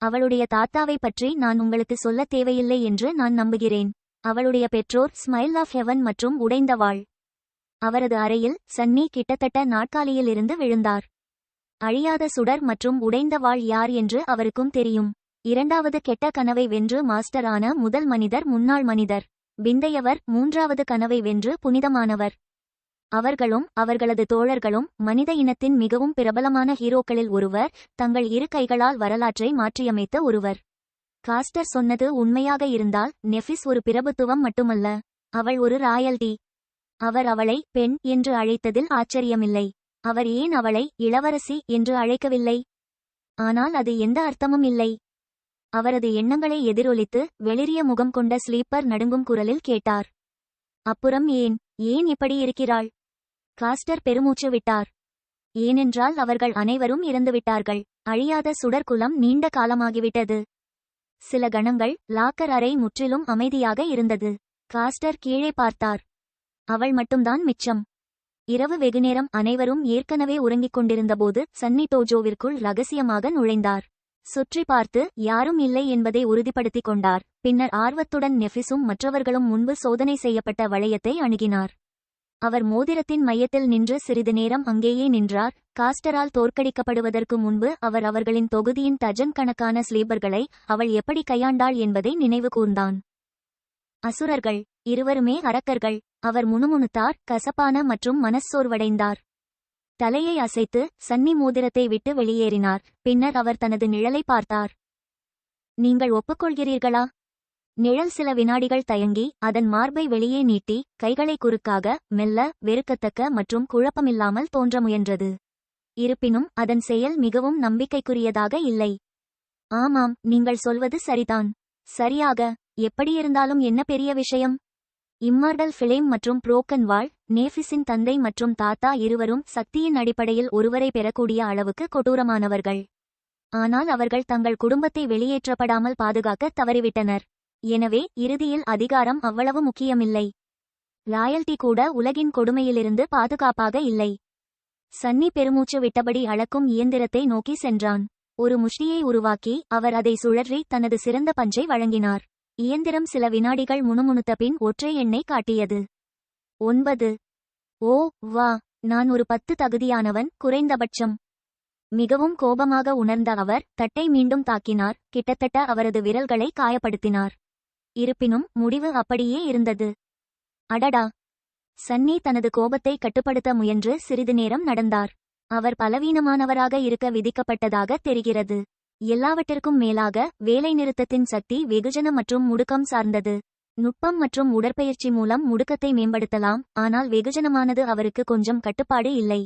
அவளுடைய தாத்தாவை பற்றி நான் உங்களுக்கு சொல்லத் தேவையில்லை என்று நான் நம்புகிறேன். அவளுடைய பெற்றோர் ஸ்மைல் ஆஃப் ஹெவன் மற்றும் உடைந்த வாள். அவரது அறையில் சன்னி கிட்டத்தட்ட நாற்காலியில் இருந்து விழுந்தார். அழியாத சுடர் மற்றும் உடைந்த வாள் யார் என்று அவருக்கும் தெரியும். இரண்டாவது கெட்ட கனவை வென்று மாஸ்டர் ஆன முதல் மனிதர் முன்னாள் மனிதர். பிந்தையவர் மூன்றாவது கனவை வென்று புனிதமானவர். அவர்களும் அவர்களது தோழர்களும் மனித இனத்தின் மிகவும் பிரபலமான ஹீரோக்களில் ஒருவர், தங்கள் இரு கைகளால் வரலாற்றை மாற்றியமைத்த ஒருவர். காஸ்டர் சொன்னது உண்மையாக இருந்தால் நெஃபிஸ் ஒரு பிரபுத்துவம் மட்டுமல்ல, அவள் ஒரு ராயல்டி. அவர் அவளை பெண் என்று அழைத்ததில் ஆச்சரியமில்லை. அவர் ஏன் அவளை இளவரசி என்று அழைக்கவில்லை? ஆனால் அது எந்த அர்த்தமும் இல்லை. அவரது எண்ணங்களை எதிரொலித்து வெளிரிய முகம் கொண்ட ஸ்லீப்பர் நடுங்கும் குரலில் கேட்டார். அப்புறம் ஏன் இப்படி இருக்கிறாள்? காஸ்டர் பெருமூச்சு விட்டார். ஏனென்றால் அவர்கள் அனைவரும் இறந்துவிட்டார்கள். அழியாத சுடர்குலம் நீண்ட காலமாகிவிட்டது. சில கணங்கள் லாக்கர் அறை முற்றிலும் அமைதியாக இருந்தது. காஸ்டர் கீழே பார்த்தார். அவள் மட்டும்தான் மிச்சம். இரவு வெகுநேரம் அனைவரும் ஏற்கனவே உறங்கிக் கொண்டிருந்தபோது சன்னி டோஜோவிற்குள் ரகசியமாக நுழைந்தார். சுற்றி பார்த்து யாரும் இல்லை என்பதை உறுதிப்படுத்திக் கொண்டார். பின்னர் ஆர்வத்துடன் நெஃபிஸும் மற்றவர்களும் முன்பு சோதனை செய்யப்பட்ட வளையத்தை அணுகினார். அவர் மோதிரத்தின் மையத்தில் நின்று சிறிது நேரம் அங்கேயே நின்றார். காஸ்டரால் தோற்கடிக்கப்படுவதற்கு முன்பு அவர் அவர்களின் தொகுதியின் டஜன் கணக்கான ஸ்லீப்பர்களை அவள் எப்படி கையாண்டாள் என்பதை நினைவு கூர்ந்தான். அசுரர்கள், இருவருமே அரக்கர்கள். அவர் முணுமுணுத்தார், கசப்பான மற்றும் மனச்சோர்வடைந்தார். தலையை அசைத்து சன்னி மோதிரத்தை விட்டு வெளியேறினார். பின்னர் அவர் தனது நிழலை பார்த்தார். நீங்கள் ஒப்புக்கொள்கிறீர்களா? நிழல் சில வினாடிகள் தயங்கி அதன் மார்பை வெளியே நீட்டி கைகளை குறுக்காக மெல்ல வெறுக்கத்தக்க மற்றும் குழப்பமில்லாமல் தோன்ற முயன்றது. இருப்பினும் அதன் செயல் மிகவும் நம்பிக்கைக்குரியதாக இல்லை. ஆமாம், நீங்கள் சொல்வது சரிதான். சரியாக. எப்படியிருந்தாலும் என்ன பெரிய விஷயம்? இம்மார்டல் ஃபிளேம் மற்றும் புரோக்கன் வாள், நேஃபிஸின் தந்தை மற்றும் தாத்தா இருவரும் சக்தியின் அடிப்படையில் ஒருவரை பெறக்கூடிய அளவுக்கு கொடூரமானவர்கள். ஆனால் அவர்கள் தங்கள் குடும்பத்தை வெளியேற்றப்படாமல் பாதுகாக்க தவறிவிட்டனர். எனவே இறுதியில் அதிகாரம் அவ்வளவு முக்கியமில்லை. ராயல்டி கூட உலகின் கொடுமையிலிருந்து பாதுகாப்பாக இல்லை. சன்னி பெருமூச்சு விட்டபடி அளக்கும் இயந்திரத்தை நோக்கி சென்றான். ஒரு முஷ்டியை உருவாக்கி அவர் அதை சுழற்றி தனது சிறந்த பஞ்சை வழங்கினார். இயந்திரம் சில வினாடிகள் முணுமுணுத்த பின் ஒற்றை எண்ணை காட்டியது. 9. ஓ வா, நான் ஒரு 10 தகுதியானவன், குறைந்தபட்சம். மிகவும் கோபமாக உணர்ந்த அவர் தட்டை மீண்டும் தாக்கினார். கிட்டத்தட்ட அவரது விரல்களை காயப்படுத்தினார். இருப்பினும் முடிவு அப்படியே இருந்தது. அடடா! சன்னி தனது கோபத்தை கட்டுப்படுத்த முயன்று சிறிது நேரம் நடந்தார். அவர் பலவீனமானவராக இருக்க விதிக்கப்பட்டதாக தெரிகிறது. எல்லாவற்றிற்கும் மேலாக வேலைநிறுத்தத்தின் சக்தி வெகுஜன மற்றும் முடுக்கம் சார்ந்தது. நுட்பம் மற்றும் உடற்பயிற்சி மூலம் முடுக்கத்தை மேம்படுத்தலாம், ஆனால் வெகுஜனமானது அவருக்கு கொஞ்சம் கட்டுப்பாடு இல்லை.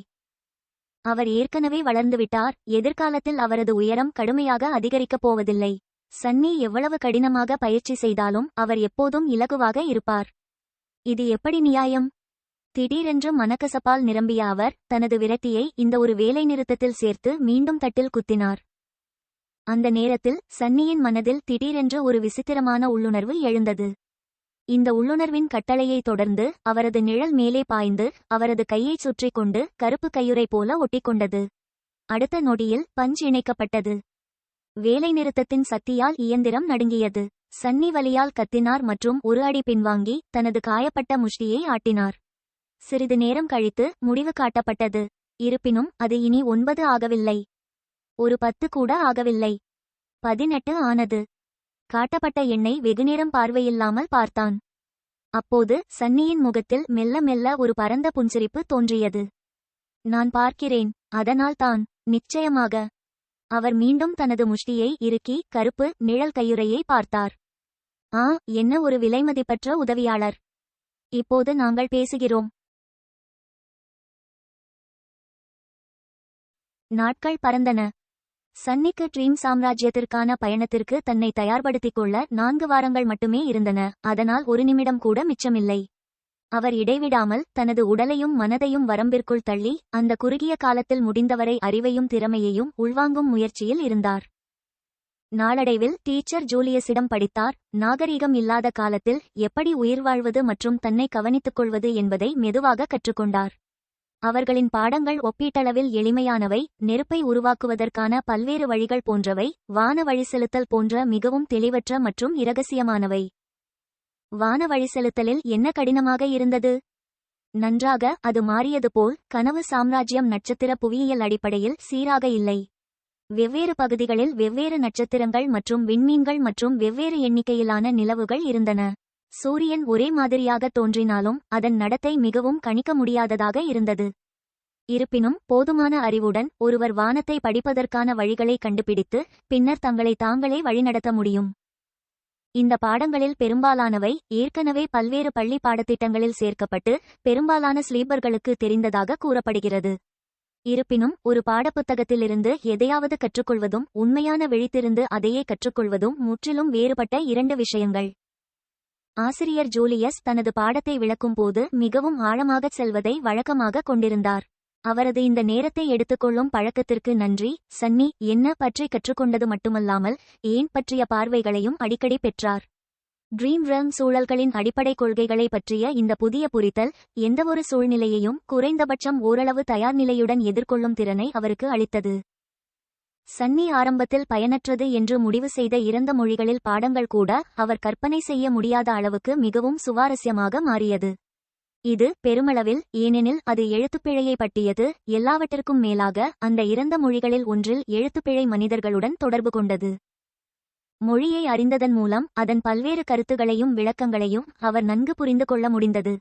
அவர் ஏற்கனவே வளர்ந்துவிட்டார், எதிர்காலத்தில் அவரது உயரம் கடுமையாக அதிகரிக்கப் போவதில்லை. சன்னி எவ்வளவு கடினமாக பயிற்சி செய்தாலும் அவர் எப்போதும் இலகுவாக இருப்பார். இது எப்படி நியாயம்? திடீரென்று மனக்கசப்பால் நிரம்பிய அவர் தனது விரட்டியை இந்த ஒரு வேலைநிறுத்தத்தில் சேர்த்து மீண்டும் தட்டில் குத்தினார். அந்த நேரத்தில் சன்னியின் மனதில் திடீரென்று ஒரு விசித்திரமான உள்ளுணர்வு எழுந்தது. இந்த உள்ளுணர்வின் கட்டளையை தொடர்ந்து அவரது நிழல் மேலே பாய்ந்து அவரது கையைச் சுற்றிக் கொண்டு கருப்பு கையுறை போல ஒட்டிக்கொண்டது. அடுத்த நொடியில் பஞ்ச் இணைக்கப்பட்டது. வேலைநிறுத்தத்தின் சக்தியால் இயந்திரம் நடுங்கியது. சன்னி வலியால் கத்தினார் மற்றும் ஒரு அடி பின்வாங்கி தனது காயப்பட்ட முஷ்டியை ஆட்டினார். சிறிது நேரம் கழித்து முடிவு காட்டப்பட்டது. இருப்பினும் அது இனி 9 ஆகவில்லை, ஒரு 10 கூட ஆகவில்லை, 18 ஆனது. காட்டப்பட்ட எண்ணை வெகுநேரம் பார்வையில்லாமல் பார்த்தான். அப்போது சன்னியின் முகத்தில் மெல்ல மெல்ல ஒரு பரந்த புன்சிரிப்பு தோன்றியது. நான் பார்க்கிறேன், அதனால்தான். நிச்சயமாக. அவர் மீண்டும் தனது முஷ்டியை இறுக்கி கருப்பு நிழல் கையுறையை பார்த்தார். ஆ, என்ன ஒரு விலைமதிப்பற்ற உதவியாளர். இப்போது நாங்கள் பேசுகிறோம். நாட்கள் பறந்தன. சன்னிக்கு ட்ரீம் சாம்ராஜ்யத்திற்கான பயணத்திற்கு தன்னை தயார்படுத்திக் கொள்ள 4 வாரங்கள் மட்டுமே இருந்தன. அதனால் ஒரு நிமிடம் கூட மிச்சமில்லை. அவர் இடைவிடாமல் தனது உடலையும் மனதையும் வரம்பிற்குள் தள்ளி அந்த குறுகிய காலத்தில் முடிந்தவரை அறிவையும் திறமையையும் உள்வாங்கும் முயற்சியில் இருந்தார். நாளடைவில் டீச்சர் ஜூலியஸிடம் படித்தார். நாகரீகம் இல்லாத காலத்தில் எப்படி உயிர் வாழ்வது மற்றும் தன்னை கவனித்துக் கொள்வது என்பதை மெதுவாக கற்றுக்கொண்டார். அவர்களின் பாடங்கள் ஒப்பீட்டளவில் எளிமையானவை, நெருப்பை உருவாக்குவதற்கான பல்வேறு வழிகள் போன்றவை, வான வழிசெலுத்தல் போன்ற மிகவும் தெளிவற்ற மற்றும் இரகசியமானவை. வான வழிசெலுத்தலில் என்ன கடினமாக இருந்தது? நன்றாக அது மாறியது போல் கனவு சாம்ராஜ்யம் நட்சத்திர புவியியல் அடிப்படையில் சீராக இல்லை. வெவ்வேறு பகுதிகளில் வெவ்வேறு நட்சத்திரங்கள் மற்றும் விண்மீன்கள் மற்றும் வெவ்வேறு எண்ணிக்கையிலான நிலவுகள் இருந்தன. சூரியன் ஒரே மாதிரியாக தோன்றினாலும் அதன் நடத்தை மிகவும் கணிக்க முடியாததாக இருந்தது. இருப்பினும் போதுமான அறிவுடன் ஒருவர் வானத்தை படிப்பதற்கான வழிகளை கண்டுபிடித்து பின்னர் தங்களை தாங்களே வழிநடத்த முடியும். இந்த பாடங்களில் பெரும்பாலானவை ஏற்கனவே பல்வேறு பள்ளி பாடத்திட்டங்களில் சேர்க்கப்பட்டு பெரும்பாலான ஸ்லீப்பர்களுக்கு தெரிந்ததாக கூறப்படுகிறது. இருப்பினும் ஒரு பாடப்புத்தகத்திலிருந்து எதையாவது கற்றுக்கொள்வதும் உண்மையான விழித்திருந்து அதையே கற்றுக்கொள்வதும் முற்றிலும் வேறுபட்ட 2 விஷயங்கள். ஆசிரியர் ஜூலியஸ் தனது பாடத்தை விளக்கும்போது மிகவும் ஆழமாகச் செல்வதை வழக்கமாக கொண்டிருந்தார். அவரது இந்த நேரத்தை எடுத்துக்கொள்ளும் பழக்கத்திற்கு நன்றி. சன்னி என்ன பற்றி கற்றுக்கொண்டது மட்டுமல்லாமல் ஏன் பற்றிய பார்வைகளையும் அடிக்கடி பெற்றார். ட்ரீம் ரெல்ம் சூழல்களின் அடிப்படை கொள்கைகளை பற்றிய இந்த புதிய புரிதல் எந்தவொரு சூழ்நிலையையும் குறைந்தபட்சம் ஓரளவு தயார்நிலையுடன் எதிர்கொள்ளும் திறனை அவருக்கு அளித்தது. சன்னி ஆரம்பத்தில் பயனற்றது என்று முடிவு செய்த இறந்த மொழிகளில் பாடங்கள் கூட அவர் கற்பனை செய்ய முடியாத அளவுக்கு மிகவும் சுவாரஸ்யமாக மாறியது. இது பெருமளவில், ஏனெனில் அது எழுத்துப்பிழையை பற்றியது. எல்லாவற்றிற்கும் மேலாக அந்த இறந்த மொழிகளில் ஒன்றில் எழுத்துப்பிழை மனிதர்களுடன் தொடர்பு கொண்டது. மொழியை அறிந்ததன் மூலம் அதன் பல்வேறு கருத்துகளையும் விளக்கங்களையும் அவர் நன்கு புரிந்து கொள்ள முடிந்தது.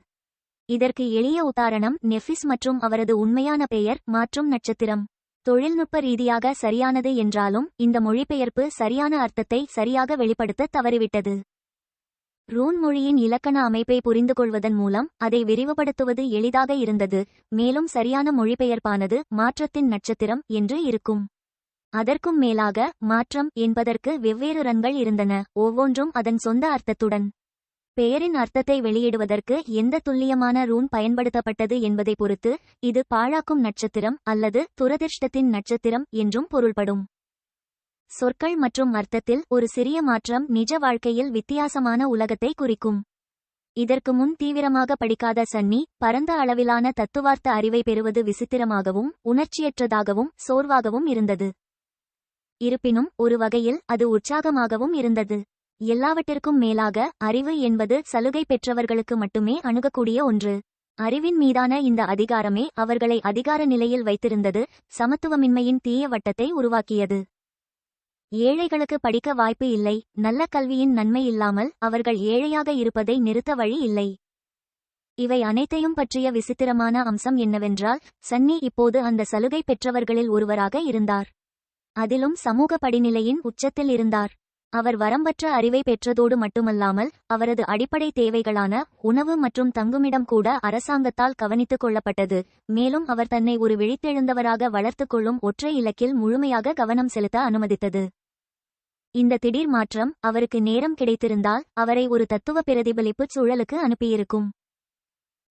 இதற்கு எளிய உதாரணம் நெஃபிஸ் மற்றும் அவரது உண்மையான பெயர் மாற்றும் நட்சத்திரம். தொழில்நுட்ப ரீதியாக சரியானது என்றாலும் இந்த மொழிபெயர்ப்பு சரியான அர்த்தத்தை சரியாக வெளிப்படுத்த தவறிவிட்டது. ரூன் மொழியின் இலக்கண அமைப்பை புரிந்துகொள்வதன் மூலம் அதை விரிவுபடுத்துவது எளிதாக இருந்தது, மேலும் சரியான மொழிபெயர்ப்பானது மாற்றத்தின் நட்சத்திரம் என்று இருக்கும். அதற்கும் மேலாக மாற்றம் என்பதற்கு வெவ்வேறு ரன்கள் இருந்தன, ஒவ்வொன்றும் அதன் சொந்த அர்த்தத்துடன். பெயரின் அர்த்தத்தை வெளியிடுவதற்கு எந்த துல்லியமான ரூன் பயன்படுத்தப்பட்டது என்பதை பொறுத்து இது பாழாக்கும் நட்சத்திரம் அல்லது துரதிர்ஷ்டத்தின் நட்சத்திரம் என்றும் பொருள்படும். சொற்கள் மற்றும் அர்த்தத்தில் ஒரு சிறிய மாற்றம் நிஜ வாழ்க்கையில் வித்தியாசமான உலகத்தை குறிக்கும். இதற்கு முன் தீவிரமாக படிக்காத சன்னி பரந்த அளவிலான தத்துவார்த்த அறிவை பெறுவது விசித்திரமாகவும் உணர்ச்சியற்றதாகவும் சோர்வாகவும் இருந்தது. இருப்பினும் ஒரு வகையில் அது உற்சாகமாகவும் இருந்தது. எல்லாவற்றிற்கும் மேலாக அறிவு என்பது சலுகை பெற்றவர்களுக்கு மட்டுமே அணுகக்கூடிய ஒன்று. அறிவின் மீதான இந்த அதிகாரமே அவர்களை அதிகார நிலையில் வைத்திருந்தது, சமத்துவமின்மையின் தீய வட்டத்தை உருவாக்கியது. ஏழைகளுக்கு படிக்க வாய்ப்பு இல்லை. நல்ல கல்வியின் நன்மை இல்லாமல் அவர்கள் ஏழையாக இருப்பதை நிறுத்த வழி இல்லை. இவை அனைத்தையும் பற்றிய விசித்திரமான அம்சம் என்னவென்றால் சன்னி இப்போது அந்த சலுகை பெற்றவர்களில் ஒருவராக இருந்தார். அதிலும் சமூக படிநிலையின் உச்சத்தில் இருந்தார். அவர் வரம்பற்ற அறிவை பெற்றதோடு மட்டுமல்லாமல் அவரது அடிப்படை தேவைகளான உணவு மற்றும் தங்குமிடம் கூட அரசாங்கத்தால் கவனித்துக் கொள்ளப்பட்டது. மேலும் அவர் தன்னை ஒரு விழித்தெழுந்தவராக வளர்த்துக் கொள்ளும் ஒற்றை இலக்கில் முழுமையாக கவனம் செலுத்த அனுமதித்தது. இந்த திடீர் மாற்றம் அவருக்கு நேரம் கிடைத்திருந்தால் அவரை ஒரு தத்துவ பிரதிபலிப்புச் சூழலுக்கு அனுப்பியிருக்கும்.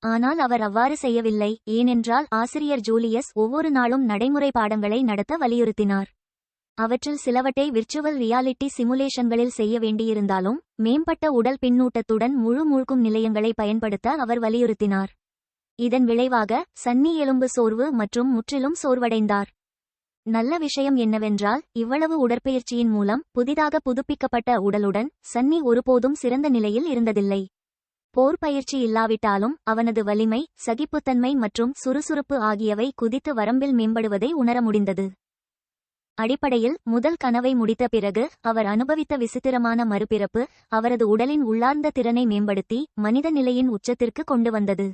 ஆனால் அவர் அவ்வாறு செய்யவில்லை. ஏனென்றால் ஆசிரியர் ஜூலியஸ் ஒவ்வொரு நாளும் நடைமுறை பாடங்களை நடத்த வலியுறுத்தினார். அவற்றில் சிலவற்றை விர்ச்சுவல் ரியாலிட்டி சிமுலேஷன்களில் செய்ய வேண்டியிருந்தாலும் மேம்பட்ட உடல் பின்னூட்டத்துடன் முழு மூழ்கும் நிலையங்களை பயன்படுத்த அவர் வலியுறுத்தினார். இதன் விளைவாக சன்னி எலும்பு சோர்வு மற்றும் முற்றிலும் சோர்வடைந்தார். நல்ல விஷயம் என்னவென்றால் இவ்வளவு உடற்பயிற்சியின் மூலம் புதிதாக புதுப்பிக்கப்பட்ட உடலுடன் சன்னி ஒருபோதும் சிறந்த நிலையில் இருந்ததில்லை. போர் பயிற்சி இல்லாவிட்டாலும் அவனது வலிமை, சகிப்புத்தன்மை மற்றும் சுறுசுறுப்பு ஆகியவை குதித்து வரம்பில் மேம்படுவதை உணர முடிந்தது. அடிப்படையில் முதல் கனவை முடித்த பிறகு அவர் அனுபவித்த விசித்திரமான மறுபிறப்பு அவரது உடலின் உள்ளார்ந்த திறனை மேம்படுத்தி மனித நிலையின் உச்சத்திற்கு கொண்டு வந்தது.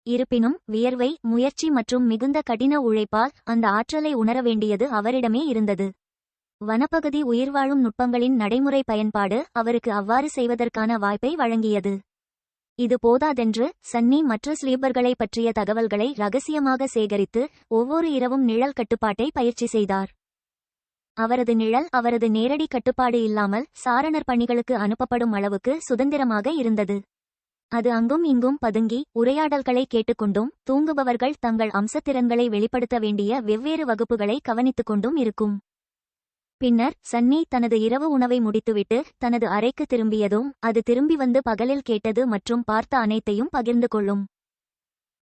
இருப்பினும் வியர்வை, முயற்சி மற்றும் மிகுந்த கடின உழைப்பால் அந்த ஆற்றலை உணர வேண்டியது அவரிடமே இருந்தது. வனப்பகுதி உயிர்வாழும் நுட்பங்களின் நடைமுறை பயன்பாடு அவருக்கு அவ்வாறு செய்வதற்கான வாய்ப்பை வழங்கியது. இது போதாதென்று சன்னி மற்ற ஸ்லீப்பர்களை பற்றிய தகவல்களை ரகசியமாக சேகரித்து ஒவ்வொரு இரவும் நிழல் கட்டுப்பாட்டை பயிற்சி செய்தார். அவரது நிழல் அவரது நேரடி கட்டுப்பாடு இல்லாமல் சாரணர் பணிகளுக்கு அனுப்பப்படும் அளவுக்கு சுதந்திரமாக இருந்தது. அது அங்கும் இங்கும் பதுங்கி உரையாடல்களை கேட்டுக்கொண்டும் தூங்குபவர்கள் தங்கள் அம்சத்திறன்களை வெளிப்படுத்த வேண்டிய வெவ்வேறு வகுப்புகளை கவனித்துக் கொண்டும் இருக்கும். பின்னர் சன்னி தனது இரவு உணவை முடித்துவிட்டு தனது அறைக்கு திரும்பியதும் அது திரும்பி வந்து பகலில் கேட்டது மற்றும் பார்த்த அனைத்தையும் பகிர்ந்து கொள்ளும்.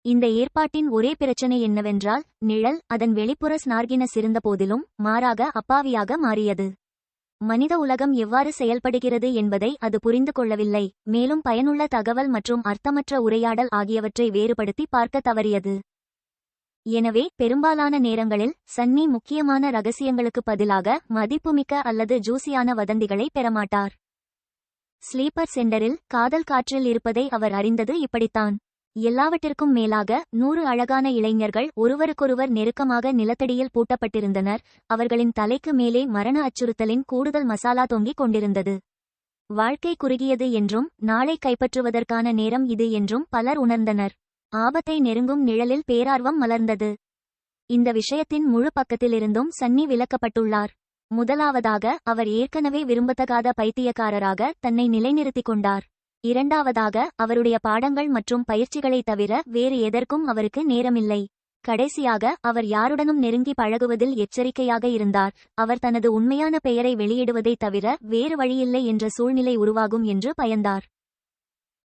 இந்த ஏற்பாட்டின் ஒரே பிரச்சனை என்னவென்றால் நிழல் அதன் வெளிப்புற ஸ்னார்கினஸ் இருந்த போதிலும் மாறாக அப்பாவியாக மாறியது. மனித உலகம் எவ்வாறு செயல்படுகிறது என்பதை அது புரிந்து கொள்ளவில்லை. மேலும் பயனுள்ள தகவல் மற்றும் அர்த்தமற்ற உரையாடல் ஆகியவற்றை வேறுபடுத்தி பார்க்க தவறியது. எனவே பெரும்பாலான நேரங்களில் சன்னி முக்கியமான ரகசியங்களுக்கு பதிலாக மதிப்புமிக்க அல்லது ஜூசியான வதந்திகளை பெறமாட்டார். ஸ்லீப்பர் சென்டரில் காதல் காற்றில் இருப்பதை அவர் அறிந்தது இப்படித்தான். எல்லாவற்றிற்கும் மேலாக 100 அழகான இளைஞர்கள் ஒருவருக்கொருவர் நெருக்கமாக நிலத்தடியில் பூட்டப்பட்டிருந்தனர். அவர்களின் தலைக்கு மேலே மரண அச்சுறுத்தலின் கூடுதல் மசாலா தொங்கிக் கொண்டிருந்தது. வாழ்க்கை குறுகியது என்றும் நாளை கைப்பற்றுவதற்கான நேரம் இது என்றும் பலர் உணர்ந்தனர். ஆபத்தை நெருங்கும் நிழலில் பேரார்வம் மலர்ந்தது. இந்த விஷயத்தின் முழு பக்கத்திலிருந்தும் சன்னி விலக்கப்பட்டுள்ளார். முதலாவதாக அவர் ஏற்கனவே விரும்பத்தகாத பைத்தியக்காரராக தன்னை நிலைநிறுத்திக் கொண்டார். இரண்டாவதாக அவருடைய பாடங்கள் மற்றும் பயிற்சிகளை தவிர வேறு எதற்கும் அவருக்கு நேரமில்லை. கடைசியாக அவர் யாருடனும் நெருங்கி பழகுவதில் எச்சரிக்கையாக இருந்தார். அவர் தனது உண்மையான பெயரை வெளியிடுவதை தவிர வேறு வழியில்லை என்ற சூழ்நிலை உருவாகும் என்று பயந்தார்.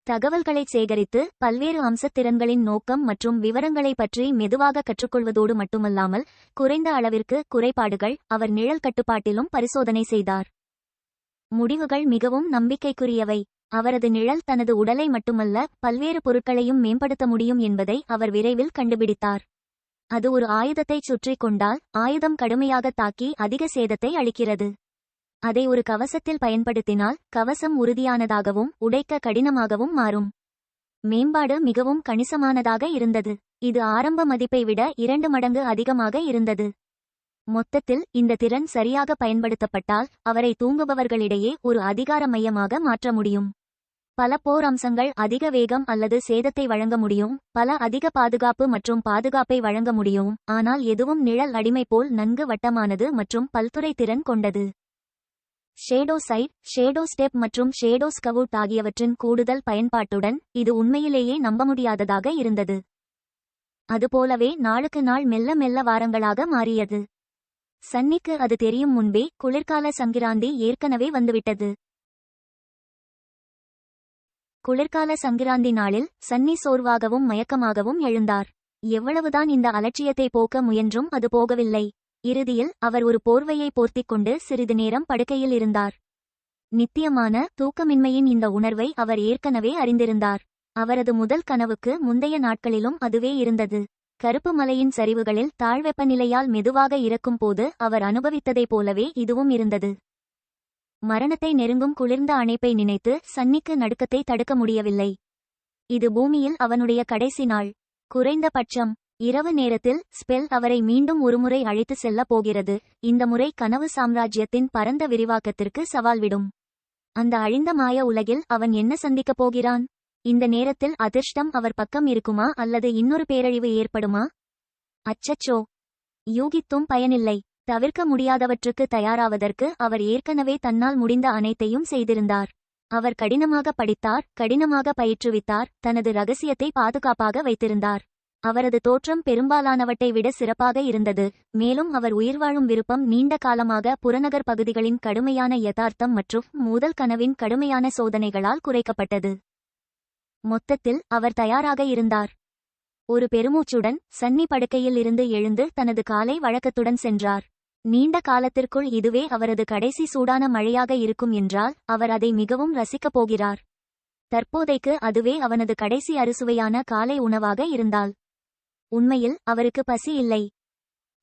தகவல்களை சேகரித்து பல்வேறு அம்சத்திறன்களின் நோக்கம் மற்றும் விவரங்களை பற்றி மெதுவாக கற்றுக்கொள்வதோடு மட்டுமல்லாமல் குறைந்த அளவிற்கு குறைபாடுகள் அவர் நிழல் கட்டுப்பாட்டிலும் பரிசோதனை செய்தார். முடிவுகள் மிகவும் நம்பிக்கைக்குரியவை. அவரது நிழல் தனது உடலை மட்டுமல்ல பல்வேறு பொருட்களையும் மேம்படுத்த முடியும் என்பதை அவர் விரைவில் கண்டுபிடித்தார். அது ஒரு ஆயுதத்தை சுற்றி கொண்டால் ஆயுதம் கடுமையாக தாக்கி அதிக சேதத்தை அளிக்கிறது. அதை ஒரு கவசத்தில் பயன்படுத்தினால் கவசம் உறுதியானதாகவும் உடைக்க கடினமாகவும் மாறும். மேம்பாடு மிகவும் கணிசமானதாக இருந்தது. இது ஆரம்ப மதிப்பை விட 2 மடங்கு அதிகமாக இருந்தது. மொத்தத்தில் இந்த திறன் சரியாக பயன்படுத்தப்பட்டால் அவரை தூங்குபவர்களிடையே ஒரு அதிகார மையமாக மாற்ற முடியும். பல போர் அம்சங்கள் அதிக வேகம் அல்லது சேதத்தை வழங்க முடியும். பல அதிக பாதுகாப்பு மற்றும் பாதுகாப்பை வழங்க முடியும். ஆனால் எதுவும் நிழல் அடிமை போல் நன்கு வட்டமானது மற்றும் பல்துறை திறன் கொண்டது. ஷேடோ சைட், ஷேடோ ஸ்டெப் மற்றும் ஷேடோ ஸ்கவுட் ஆகியவற்றின் கூடுதல் பயன்பாட்டுடன் இது உண்மையிலேயே நம்பமுடியாததாக இருந்தது. அதுபோலவே நாளுக்கு நாள் மெல்ல மெல்ல வாரங்களாக மாறியது. சன்னிக்கு அது தெரியும் முன்பே குளிர்கால சங்கிராந்தி ஏற்கனவே வந்துவிட்டது. குளிர்கால சங்கிராந்தி நாளில் சன்னி சோர்வாகவும் மயக்கமாகவும் எழுந்தார். எவ்வளவுதான் இந்த அலட்சியத்தை போக்க முயன்றும் அது போகவில்லை. இறுதியில் அவர் ஒரு போர்வையை போர்த்திக் கொண்டு சிறிது நேரம் படுக்கையில் இருந்தார். நித்தியமான தூக்கமின்மையின் இந்த உணர்வை அவர் ஏற்கனவே அறிந்திருந்தார். அவரது முதல் கனவுக்கு முந்தைய நாட்களிலும் அதுவே இருந்தது. கருப்பு மலையின் சரிவுகளில் தாழ்வெப்பநிலையால் மெதுவாக இறக்கும் போது அவர் அனுபவித்ததைப் போலவே இதுவும் இருந்தது. மரணத்தை நெருங்கும் குளிர்ந்த அணைப்பை நினைத்து சன்னிக்கு நடுக்கத்தை தடுக்க முடியவில்லை. இது பூமியில் அவனுடைய கடைசி நாள். குறைந்த பட்சம் இரவு நேரத்தில் ஸ்பெல் அவரை மீண்டும் ஒருமுறை அழைத்து செல்லப் போகிறது. இந்த முறை கனவு சாம்ராஜ்யத்தின் பரந்த விரிவாக்கத்திற்கு சவால் விடும். அந்த அழிந்த மாய உலகில் அவன் என்ன சந்திக்கப் போகிறான்? இந்த நேரத்தில் அதிர்ஷ்டம் அவர் பக்கம் இருக்குமா அல்லது இன்னொரு பேரழிவு ஏற்படுமா? அச்சச்சோ, யூகித்தும் பயனில்லை. தவிர்க்க முடியாதவற்றுக்கு தயாராவதற்கு அவர் ஏற்கனவே தன்னால் முடிந்த அனைத்தையும் செய்திருந்தார். அவர் கடினமாக படித்தார், கடினமாக பயிற்றுவித்தார், தனது ரகசியத்தை பாதுகாப்பாக வைத்திருந்தார். அவரது தோற்றம் பெரும்பாலானவற்றை விட சிறப்பாக இருந்தது. மேலும் அவர் உயிர்வாழும் விருப்பம் நீண்ட காலமாக புறநகர் பகுதிகளின் கடுமையான யதார்த்தம் மற்றும் முதல் கனவின் கடுமையான சோதனைகளால் குறைக்கப்பட்டது. மொத்தத்தில் அவர் தயாராக இருந்தார். ஒரு பெருமூச்சுடன் சன்னி படுக்கையில் இருந்து எழுந்து தனது காலை வழக்கத்துடன் சென்றார். நீண்ட காலத்திற்குள் இதுவே அவரது கடைசி சூடான மழையாக இருக்கும் என்றால் அவர் அதை மிகவும் ரசிக்கப் போகிறார். தற்போதைக்கு அதுவே அவனது கடைசி அறுசுவையான காலை உணவாக இருந்தால். உண்மையில் அவருக்கு பசி இல்லை.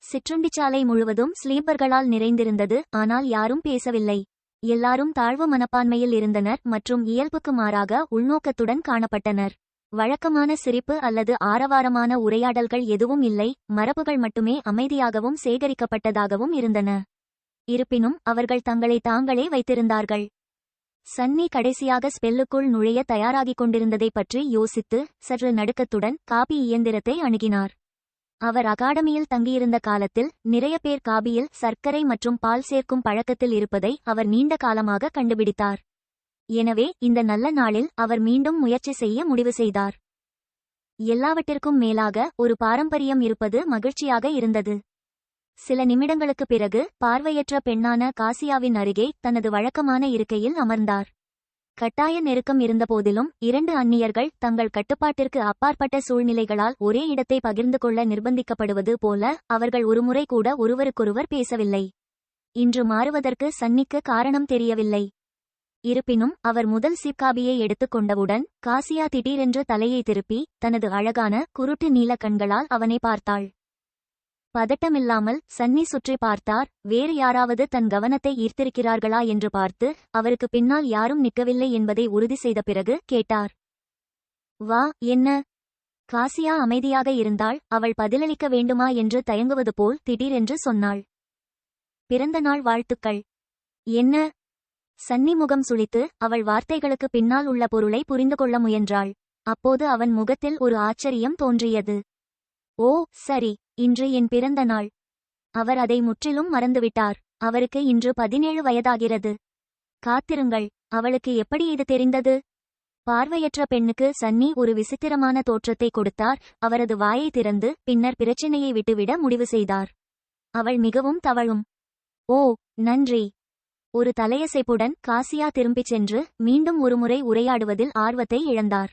சிற்றுண்டிச்சாலை முழுவதும் ஸ்லீப்பர்களால் நிறைந்திருந்தது. ஆனால் யாரும் பேசவில்லை. எல்லாரும் தாழ்வு மனப்பான்மையில் இருந்தனர் மற்றும் இயல்புக்கு மாறாக உள்நோக்கத்துடன் காணப்பட்டனர். வழக்கமான சிரிப்பு அல்லது ஆரவாரமான உரையாடல்கள் எதுவும் இல்லை. மரபுகள் மட்டுமே அமைதியாகவும் சேகரிக்கப்பட்டதாகவும் இருந்தன. இருப்பினும் அவர்கள் தங்களை தாங்களே வைத்திருந்தார்கள். சன்னி கடைசியாக ஸ்பெல்லுக்குள் நுழைய தயாராகிக் கொண்டிருந்ததை பற்றி யோசித்து சற்று நடுக்கத்துடன் காபி இயந்திரத்தை அணுகினார். அவர் அகாடமியில் தங்கியிருந்த காலத்தில் நிறைய பேர் காபியில் சர்க்கரை மற்றும் பால் சேர்க்கும் பழக்கத்தில் இருப்பதை அவர் நீண்ட காலமாக கண்டுபிடித்தார். எனவே இந்த நல்ல நாளில் அவர் மீண்டும் முயற்சி செய்ய முடிவு செய்தார். எல்லாவற்றிற்கும் மேலாக ஒரு பாரம்பரியம் இருப்பது மகிழ்ச்சியாக இருந்தது. சில நிமிடங்களுக்குப் பிறகு பார்வையற்ற பெண்ணான காசியாவின் அருகே தனது வழக்கமான இருக்கையில் அமர்ந்தார். கட்டாய நெருக்கம் இருந்தபோதிலும் 2 அந்நியர்கள் தங்கள் கட்டுப்பாட்டிற்கு அப்பாற்பட்ட சூழ்நிலைகளால் ஒரே இடத்தை பகிர்ந்து கொள்ள நிர்பந்திக்கப்படுவது போல அவர்கள் ஒருமுறை கூட ஒருவருக்கொருவர் பேசவில்லை. இன்று மாறுவதற்கு சன்னிக்கு காரணம் தெரியவில்லை. இருப்பினும் அவர் முதல் சிக்காபியை எடுத்துக்கொண்டவுடன் காசியா திடீரென்று தலையை திருப்பி தனது அழகான குருட்டு நீல கண்களால் அவனை பார்த்தாள். பதட்டமில்லாமல் சன்னி சுற்றி பார்த்தார். வேறு யாராவது தன் கவனத்தை ஈர்த்திருக்கிறார்களா என்று பார்த்து அவருக்கு பின்னால் யாரும் நிற்கவில்லை என்பதை உறுதி செய்த பிறகு கேட்டார். வா, என்ன? காசியா அமைதியாக இருந்தாள். அவள் பதிலளிக்க வேண்டுமா என்று தயங்குவது போல் திடீரென்று சொன்னாள். பிறந்தநாள் வாழ்த்துக்கள். என்ன? சன்னி முகம் சுளித்து அவள் வார்த்தைகளுக்கு பின்னால் உள்ள பொருளை புரிந்து கொள்ள முயன்றாள். அப்போது அவன் முகத்தில் ஒரு ஆச்சரியம் தோன்றியது. ஓ சரி, இன்று என் பிறந்த நாள். அவர் அதை முற்றிலும் மறந்துவிட்டார். அவருக்கு இன்று 17 வயதாகிறது. காத்திருங்கள், அவளுக்கு எப்படி இது தெரிந்தது? பார்வையற்ற பெண்ணுக்கு சன்னி ஒரு விசித்திரமான தோற்றத்தை கொடுத்தார். அவரது வாயை திறந்து பின்னர் பிரச்சினையை விட்டுவிட முடிவு செய்தார். அவள் மிகவும் தவழும். ஓ நன்றி. ஒரு தலையசைப்புடன் காசியா திரும்பிச் சென்று மீண்டும் ஒருமுறை உரையாடுவதில் ஆர்வத்தை இழந்தார்.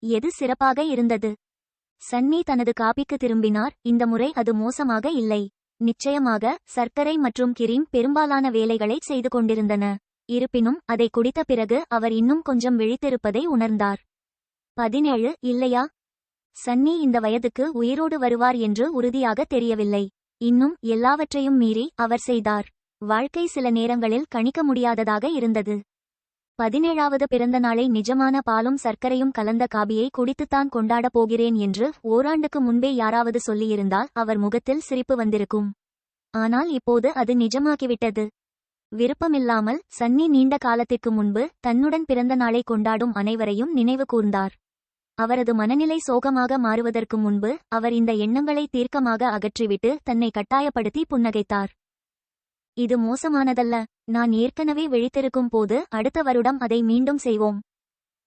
எது சிறப்பாக இருந்தது? சன்னி தனது காபிக்கு திரும்பினார். இந்த முறை அது மோசமாக இல்லை. நிச்சயமாக சர்க்கரை மற்றும் கிரீம் பெரும்பாலான வேலைகளை செய்து கொண்டிருந்தன. இருப்பினும் அதை குடித்த பிறகு அவர் இன்னும் கொஞ்சம் விழித்திருப்பதை உணர்ந்தார். 17 இல்லையா? சன்னி இந்த வயதுக்கு உயிரோடு வருவார் என்று உறுதியாக தெரியவில்லை. இன்னும் எல்லாவற்றையும் மீறி அவர் செய்தார். வாழ்க்கை சில நேரங்களில் கணிக்க முடியாததாக இருந்தது. 17வது பிறந்த நாளை நிஜமான பாலும் சர்க்கரையும் கலந்த காபியை குடித்துத்தான் கொண்டாடப் போகிறேன் என்று ஓராண்டுக்கு முன்பே யாராவது சொல்லியிருந்தால் அவர் முகத்தில் சிரிப்பு வந்திருக்கும். ஆனால் இப்போது அது நிஜமாகிவிட்டது. விருப்பமில்லாமல் சன்னி நீண்ட காலத்திற்கு முன்பு தன்னுடன் பிறந்த நாளை கொண்டாடும் அனைவரையும் நினைவு கூர்ந்தார். அவரது மனநிலை சோகமாக மாறுவதற்கு முன்பு அவர் இந்த எண்ணங்களை தீர்க்கமாக அகற்றிவிட்டு தன்னை கட்டாயப்படுத்தி புன்னகைத்தார். இது மோசமானதல்ல. நான் ஏற்கனவே விழித்திருக்கும் போது அடுத்த வருடம் அதை மீண்டும் செய்வோம்.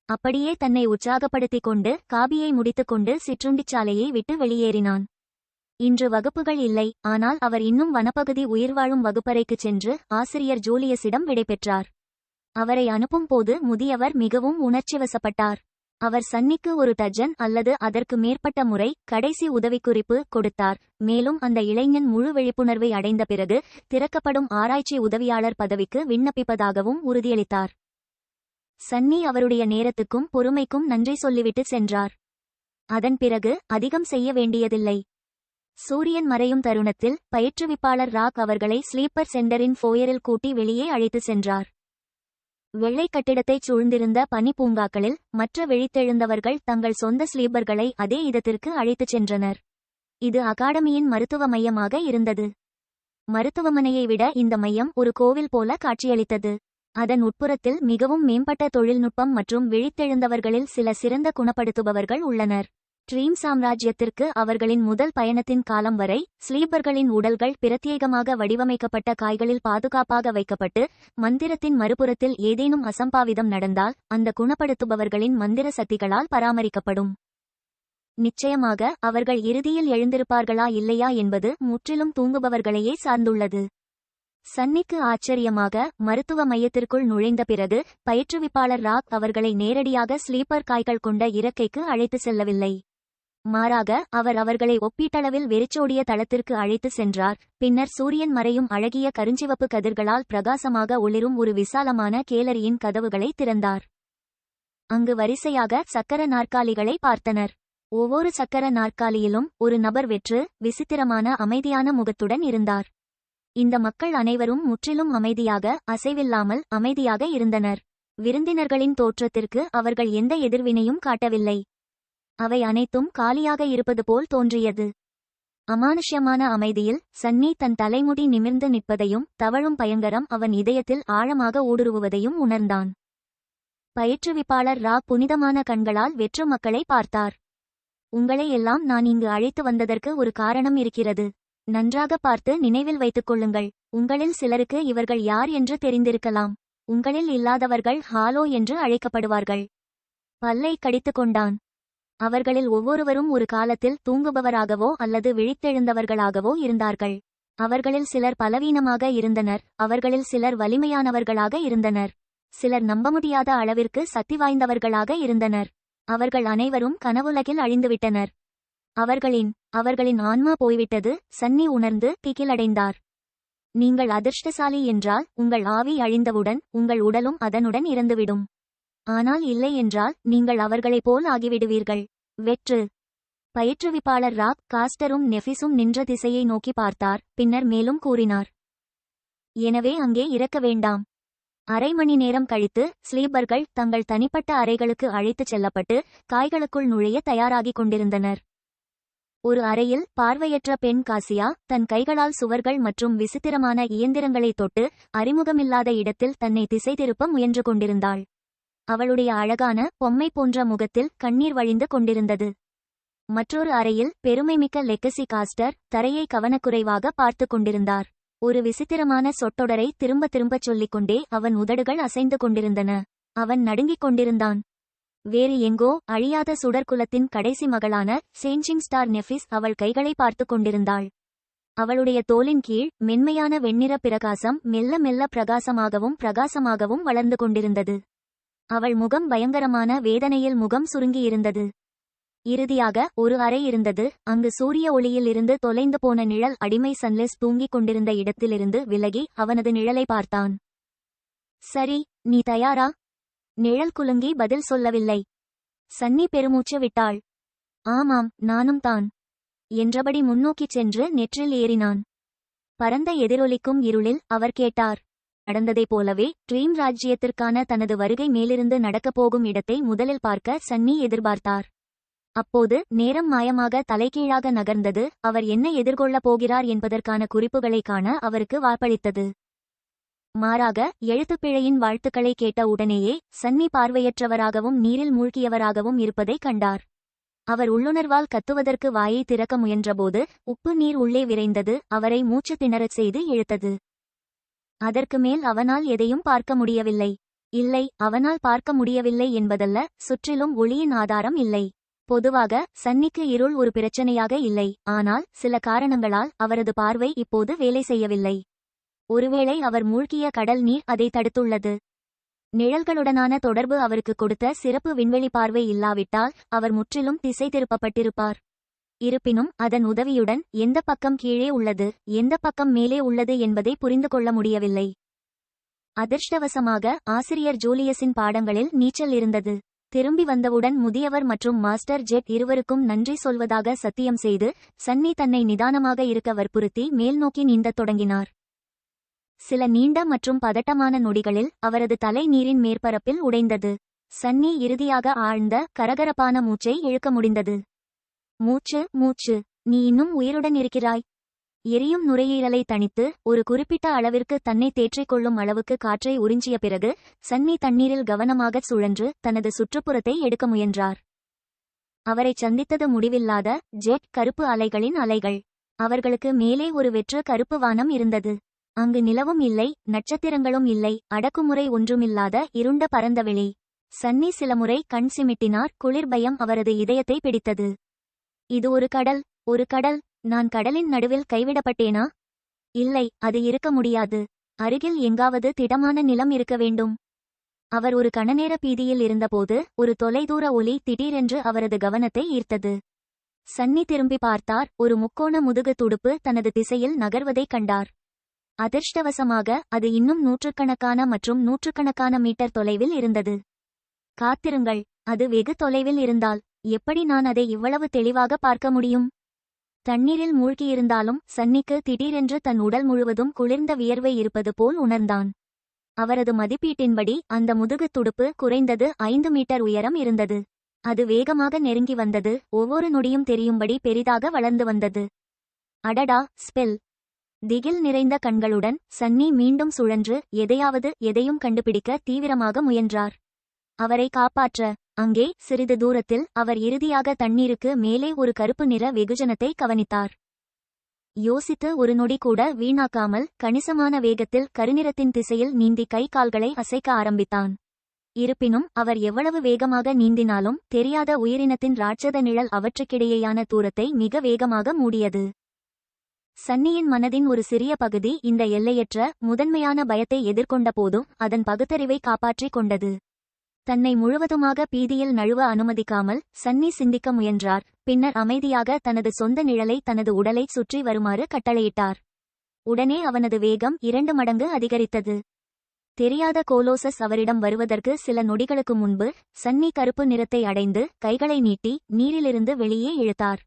அப்படியே தன்னை உற்சாகப்படுத்திக் கொண்டு காபியை முடித்துக்கொண்டு சிற்றுண்டிச்சாலையை விட்டு வெளியேறினான். இன்று வகுப்புகள் இல்லை. ஆனால் அவர் இன்னும் வனப்பகுதி உயிர்வாழும் வகுப்பறைக்குச் சென்று ஆசிரியர் ஜூலியஸிடம் விடைபெற்றார். அவரை அனுப்பும் போது முதியவர் மிகவும் உணர்ச்சிவசப்பட்டார். அவர் சன்னிக்கு ஒரு டஜன் அல்லது அதற்கு மேற்பட்ட முறை கடைசி உதவிக்குறிப்பு கொடுத்தார். மேலும் அந்த இளைஞன் முழு விழிப்புணர்வை அடைந்த பிறகு திறக்கப்படும் ஆராய்ச்சி உதவியாளர் பதவிக்கு விண்ணப்பிப்பதாகவும் உறுதியளித்தார். சன்னி அவருடைய நேரத்துக்கும் பொறுமைக்கும் நன்றி சொல்லிவிட்டு சென்றார். அதன் பிறகு அதிகம் செய்ய வேண்டியதில்லை. சூரியன் மறையும் தருணத்தில் பயிற்றுவிப்பாளர் ராக் அவர்களை ஸ்லீப்பர் சென்டரின் ஃபோயரில் கூட்டி வெளியே அழைத்து சென்றார். வெள்ளை கட்டிடத்தைச் சூழ்ந்திருந்த பனி பூங்காக்களில் மற்ற விழித்தெழுந்தவர்கள் தங்கள் சொந்த ஸ்லீப்பர்களை அதே இடத்திற்கு அழைத்துச் சென்றனர். இது அகாடமியின் மருத்துவ மையமாக இருந்தது. மருத்துவமனையை விட இந்த மையம் ஒரு கோவில் போல காட்சியளித்தது. அதன் உட்புறத்தில் மிகவும் மேம்பட்ட தொழில்நுட்பம் மற்றும் விழித்தெழுந்தவர்களில் சில சிறந்த குணப்படுத்துபவர்கள் உள்ளனர். ட்ரீம் சாம்ராஜ்யத்திற்கு அவர்களின் முதல் பயணத்தின் காலம் வரை ஸ்லீப்பர்களின் உடல்கள் பிரத்யேகமாக வடிவமைக்கப்பட்ட காய்களில் பாதுகாப்பாக வைக்கப்பட்டு, மந்திரத்தின் மறுபுறத்தில் ஏதேனும் அசம்பாவிதம் நடந்தால் அந்த குணப்படுத்துபவர்களின் மந்திர சக்திகளால் பராமரிக்கப்படும். நிச்சயமாக அவர்கள் இறுதியில் எழுந்திருப்பார்களா இல்லையா என்பது முற்றிலும் தூங்குபவர்களையே சார்ந்துள்ளது. சன்னிக்கு ஆச்சரியமாக மருத்துவ மையத்திற்குள் நுழைந்த பிறகு பயிற்றுவிப்பாளர் ராக் அவர்களை நேரடியாக ஸ்லீப்பர் காய்கள் கொண்ட இறக்கைக்கு அழைத்து செல்லவில்லை. மாறாக அவர் அவர்களை ஒப்பீட்டளவில் வெறிச்சோடிய தளத்திற்கு அழைத்து சென்றார். பின்னர் சூரியன் மறையும் அழகிய கருஞ்சிவப்பு கதிர்களால் பிரகாசமாக ஒளிரும் ஒரு விசாலமான கேலரியின் கதவுகளை திறந்தார். அங்கு வரிசையாக சக்கர நாற்காலிகளை பார்த்தனர். ஒவ்வொரு சக்கர நாற்காலியிலும் ஒரு நபர் வெற்று, விசித்திரமான அமைதியான முகத்துடன் இருந்தார். இந்த மக்கள் அனைவரும் முற்றிலும் அமைதியாக, அசைவில்லாமல் அமைதியாக இருந்தனர். விருந்தினர்களின் தோற்றத்திற்கு அவர்கள் எந்த எதிர்வினையும் காட்டவில்லை. அவை அனைத்தும் காலியாக இருப்பது போல் தோன்றியது. அமானுஷ்யமான அமைதியில் சன்னி தன் தலைமுடி நிமிர்ந்து நிற்பதையும் தவழும் பயங்கரம் அவன் இதயத்தில் ஆழமாக ஊடுருவுவதையும் உணர்ந்தான். பயிற்றுவிப்பாளர் ரா புனிதமான கண்களால் வெற்று மக்களை பார்த்தார். உங்களை எல்லாம் நான் இங்கு அழைத்து வந்ததற்கு ஒரு காரணம் இருக்கிறது. நன்றாக பார்த்து நினைவில் வைத்துக் கொள்ளுங்கள். உங்களில் சிலருக்கு இவர்கள் யார் என்று தெரிந்திருக்கலாம். உங்களில் இல்லாதவர்கள் ஹாலோ என்று அழைக்கப்படுவார்கள். பல்லை கடித்து கொண்டான். அவர்களில் ஒவ்வொருவரும் ஒரு காலத்தில் தூங்குபவராகவோ அல்லது விழித்தெழுந்தவர்களாகவோ இருந்தார்கள். அவர்களில் சிலர் பலவீனமாக இருந்தனர், அவர்களில் சிலர் வலிமையானவர்களாக இருந்தனர், சிலர் நம்ப முடியாத அளவிற்கு சக்தி வாய்ந்தவர்களாக இருந்தனர். அவர்கள் அனைவரும் கனவுலகில் அழிந்துவிட்டனர். அவர்களின் ஆன்மா போய்விட்டது. சன்னி உணர்ந்து திகிலடைந்தார். நீங்கள் அதிர்ஷ்டசாலி என்றால் உங்கள் ஆவி அழிந்தவுடன் உங்கள் உடலும் அதனுடன் இறந்துவிடும். ஆனால் இல்லை என்றால் நீங்கள் அவர்களைப் போல் ஆகிவிடுவீர்கள். வெற்று. பயிற்றுவிப்பாளர் ராக் காஸ்டரும் நெஃபிஸும் நின்ற திசையை நோக்கி பார்த்தார். பின்னர் மேலும் கூறினார், எனவே அங்கே இறக்க வேண்டாம். அரை மணி நேரம் கழித்து ஸ்லீப்பர்கள் தங்கள் தனிப்பட்ட அறைகளுக்கு அழைத்துச் செல்லப்பட்டு காய்களுக்குள் நுழைய தயாராகிக் கொண்டிருந்தனர். ஒரு அறையில் பார்வையற்ற பெண் காசியா தன் கைகளால் சுவர்கள் மற்றும் விசித்திரமான இயந்திரங்களை தொட்டு அறிமுகமில்லாத இடத்தில் தன்னை திசை திருப்ப முயன்று கொண்டிருந்தாள். அவளுடைய அழகான பொம்மை போன்ற முகத்தில் கண்ணீர் வழிந்து கொண்டிருந்தது. மற்றொரு அறையில் பெருமைமிக்க லெக்கசி காஸ்டர் தரையை கவனக்குறைவாக பார்த்து கொண்டிருந்தார். ஒரு விசித்திரமான சொற்றொடரை திரும்ப திரும்பச் சொல்லிக்கொண்டே அவன் உதடுகள் அசைந்து கொண்டிருந்தன. அவன் நடுங்கிக் கொண்டிருந்தான். வேறு எங்கோ அழியாத சுடர்குலத்தின் கடைசி மகளான சேஞ்சிங் ஸ்டார் நெஃபிஸ் அவள் கைகளை பார்த்து கொண்டிருந்தாள். அவளுடைய தோலின் கீழ் மென்மையான வெண்ணிற பிரகாசம் மெல்ல மெல்ல பிரகாசமாகவும் வளர்ந்து கொண்டிருந்தது. அவள் முகம் பயங்கரமான வேதனையில் முகம் சுருங்கியிருந்தது. இறுதியாக ஒரு அறை இருந்தது. அங்கு சூரிய ஒளியில் இருந்து தொலைந்து போன நிழல் அடிமை சன்லெஸ் தூங்கிக் கொண்டிருந்த இடத்திலிருந்து விலகி அவனது நிழலை பார்த்தான். சரி, நீ தயாரா? நிழல் குலுங்கி பதில் சொல்லவில்லை. சன்னி பெருமூச்சு விட்டாள். ஆமாம், நானும் தான் என்றபடி முன்னோக்கிச் சென்று நெற்றில் ஏறினான். பரந்த எதிரொலிக்கும் இருளில் அவர் கேட்டார். நடந்ததைப் போலவே ட்ரீம் ராஜ்யத்திற்கான தனது வருகை மேலிருந்து நடக்கப் போகும் இடத்தை முதலில் பார்க்க சன்னி எதிர்பார்த்தார். அப்போது நேரம் மாயமாக தலைகீழாக நகர்ந்தது. அவர் என்ன எதிர்கொள்ளப் போகிறார் என்பதற்கான குறிப்புகளை காண அவருக்கு வாய்ப்பளித்தது. மாறாக எழுத்துப்பிழையின் வாழ்த்துக்களை கேட்ட உடனேயே சன்னி பார்வையற்றவராகவும் நீரில் மூழ்கியவராகவும் இருப்பதைக் கண்டார். அவர் உள்ளுணர்வால் கத்துவதற்கு வாயை திறக்க முயன்றபோது உப்பு நீர் உள்ளே விரைந்தது. அவரை மூச்சு திணறச் செய்து இழுத்தது. அதற்கு மேல் அவனால் எதையும் பார்க்க முடியவில்லை. இல்லை, அவனால் பார்க்க முடியவில்லை என்பதல்ல, சுற்றிலும் ஒளியின் ஆதாரம் இல்லை. பொதுவாக சன்னிக்கு இருள் ஒரு பிரச்சனையாக இல்லை. ஆனால் சில காரணங்களால் அவரது பார்வை இப்போது வேலை செய்யவில்லை. ஒருவேளை அவர் மூழ்கிய கடல் நீர் அதை தடுத்துள்ளது. நிழல்களுடனான தொடர்பு அவருக்கு கொடுத்த சிறப்பு விண்வெளி பார்வை இல்லாவிட்டால் அவர் முற்றிலும் திசை திருப்பப்பட்டிருப்பார். இருப்பினும் அதன் உதவியுடன் எந்த பக்கம் கீழே உள்ளது, எந்த பக்கம் மேலே உள்ளது என்பதை புரிந்து கொள்ள முடியவில்லை. அதிர்ஷ்டவசமாக ஆசிரியர் ஜூலியஸின் பாடங்களில் நீச்சல் இருந்தது. திரும்பி வந்தவுடன் முதியவர் மற்றும் மாஸ்டர் ஜெட் இருவருக்கும் நன்றி சொல்வதாக சத்தியம் செய்து சன்னி தன்னை நிதானமாக இருக்க வற்புறுத்தி மேல் நோக்கி நீந்தத் தொடங்கினார். சில நீண்ட மற்றும் பதட்டமான நொடிகளில் அவரது தலை நீரின் மேற்பரப்பில் உடைந்தது. சன்னி இறுதியாக ஆழ்ந்த கரகரப்பான மூச்சை இழுக்க முடிந்தது. மூச்சு நீ இன்னும் உயிருடன் இருக்கிறாய். எரியும் நுரையீரலை தணித்து ஒரு குறிப்பிட்ட அளவிற்கு தன்னை தேற்றிக் கொள்ளும் அளவுக்கு காற்றை உறிஞ்சிய பிறகு சன்னி தண்ணீரில் கவனமாகச் சுழன்று தனது சுற்றுப்புறத்தை எடுக்க முயன்றார். அவரைச் சந்தித்தது முடிவில்லாத ஜெட் கருப்பு அலைகளின் அலைகள். அவர்களுக்கு மேலே ஒரு வெற்று கருப்பு வானம் இருந்தது. அங்கு நிலவும் இல்லை, நட்சத்திரங்களும் இல்லை, அடக்குமுறை ஒன்றுமில்லாத இருண்ட பரந்தவெளி. சன்னி சில முறை கண் சிமிட்டினார். குளிர் பயம் அவரது இதயத்தை பிடித்தது. இது ஒரு கடல், ஒரு கடல். நான் கடலின் நடுவில் கைவிடப்பட்டேனா? இல்லை, அது இருக்க முடியாது. அருகில் எங்காவது திடமான நிலம் இருக்க வேண்டும். அவர் ஒரு கணநேர பீதியில் இருந்தபோது ஒரு தொலைதூர ஒலி திடீரென்று அவரது கவனத்தை ஈர்த்தது. சன்னி திரும்பி பார்த்தார். ஒரு முக்கோண முதுகு துடுப்பு தனது திசையில் நகர்வதைக் கண்டார். அதிர்ஷ்டவசமாக அது இன்னும் நூற்றுக்கணக்கான மற்றும் நூற்றுக்கணக்கான மீட்டர் தொலைவில் இருந்தது. காத்திருங்கள், அது வெகு தொலைவில் இருந்தால் எப்படி நான் அதை இவ்வளவு தெளிவாக பார்க்க முடியும்? தண்ணீரில் மூழ்கியிருந்தாலும் சன்னிக்கு திடீரென்று தன் உடல் முழுவதும் குளிர்ந்த வியர்வை இருப்பது போல் உணர்ந்தான். அவரது மதிப்பீட்டின்படி அந்த முதுகு துடுப்பு குறைந்தது 5 மீட்டர் உயரம் இருந்தது. அது வேகமாக நெருங்கி வந்தது. ஒவ்வொரு நொடியும் தெரியும்படி பெரிதாக வளர்ந்து வந்தது. அடடா, ஸ்பெல்! திகில் நிறைந்த கண்களுடன் சன்னி மீண்டும் சுழன்று எதையும் கண்டுபிடிக்க தீவிரமாக முயன்றார். அவரை காப்பாற்ற. அங்கே சிறிது தூரத்தில் அவர் இறுதியாக தண்ணீருக்கு மேலே ஒரு கருப்பு நிற வெகுஜனத்தை கவனித்தார். யோசித்து ஒரு நொடி கூட வீணாக்காமல் கணிசமான வேகத்தில் கருநிறத்தின் திசையில் நீந்தி கை கால்களை அசைக்க ஆரம்பித்தான். இருப்பினும் அவர் எவ்வளவு வேகமாக நீந்தினாலும் தெரியாத உயிரினத்தின் ராட்சத நிழல் அவற்றுக்கிடையேயான தூரத்தை மிக வேகமாக மூடியது. சன்னியின் மனதின் ஒரு சிறிய பகுதி இந்த எல்லையற்ற முதன்மையான பயத்தை எதிர்கொண்ட போதும் அதன் பகுத்தறிவை காப்பாற்றிக் கொண்டது. தன்னை முழுவதுமாக பீதியில் நழுவ அனுமதிக்காமல் சன்னி சிந்திக்க முயன்றார். பின்னர் அமைதியாக தனது சொந்த நிழலை தனது உடலை சுற்றி வருமாறு கட்டளையிட்டார். உடனே அவனது வேகம் 2 மடங்கு அதிகரித்தது. தெரியாத கோலோசஸ் அவரிடம் வருவதற்கு சில நொடிகளுக்கு முன்பு சன்னி கருப்பு நிறத்தை அடைந்து கைகளை நீட்டி நீரிலிருந்து வெளியே இழுத்தார்.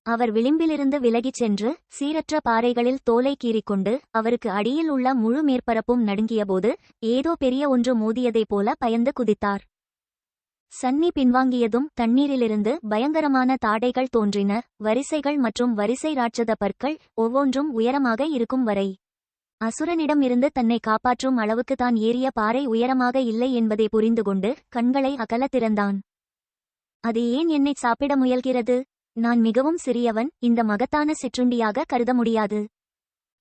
அவர் விளிம்பிலிருந்து விலகிச் சென்று சீரற்ற பாறைகளில் தோலை கீறிக்கொண்டு அவருக்கு அடியில் உள்ள முழு மேற்பரப்பும் நடுங்கியபோது ஏதோ பெரிய ஒன்று மோதியதைப் போல பயந்து குதித்தார். சன்னி பின்வாங்கியதும் தண்ணீரிலிருந்து பயங்கரமான தாடைகள் தோன்றின. வரிசைகள் மற்றும் வரிசை ராட்சத பற்கள், ஒவ்வொன்றும் உயரமாக இருக்கும் வரை. அசுரனிடம் இருந்து தன்னை காப்பாற்றும் அளவுக்கு தான் ஏறிய பாறை உயரமாக இல்லை என்பதை புரிந்துகொண்டு கண்களை அகல திறந்தான். அது ஏன் என்னை சாப்பிட முயல்கிறது? நான் மிகவும் சிறியவன், இந்த மகத்தான சிற்றுண்டியாக கருத முடியாது.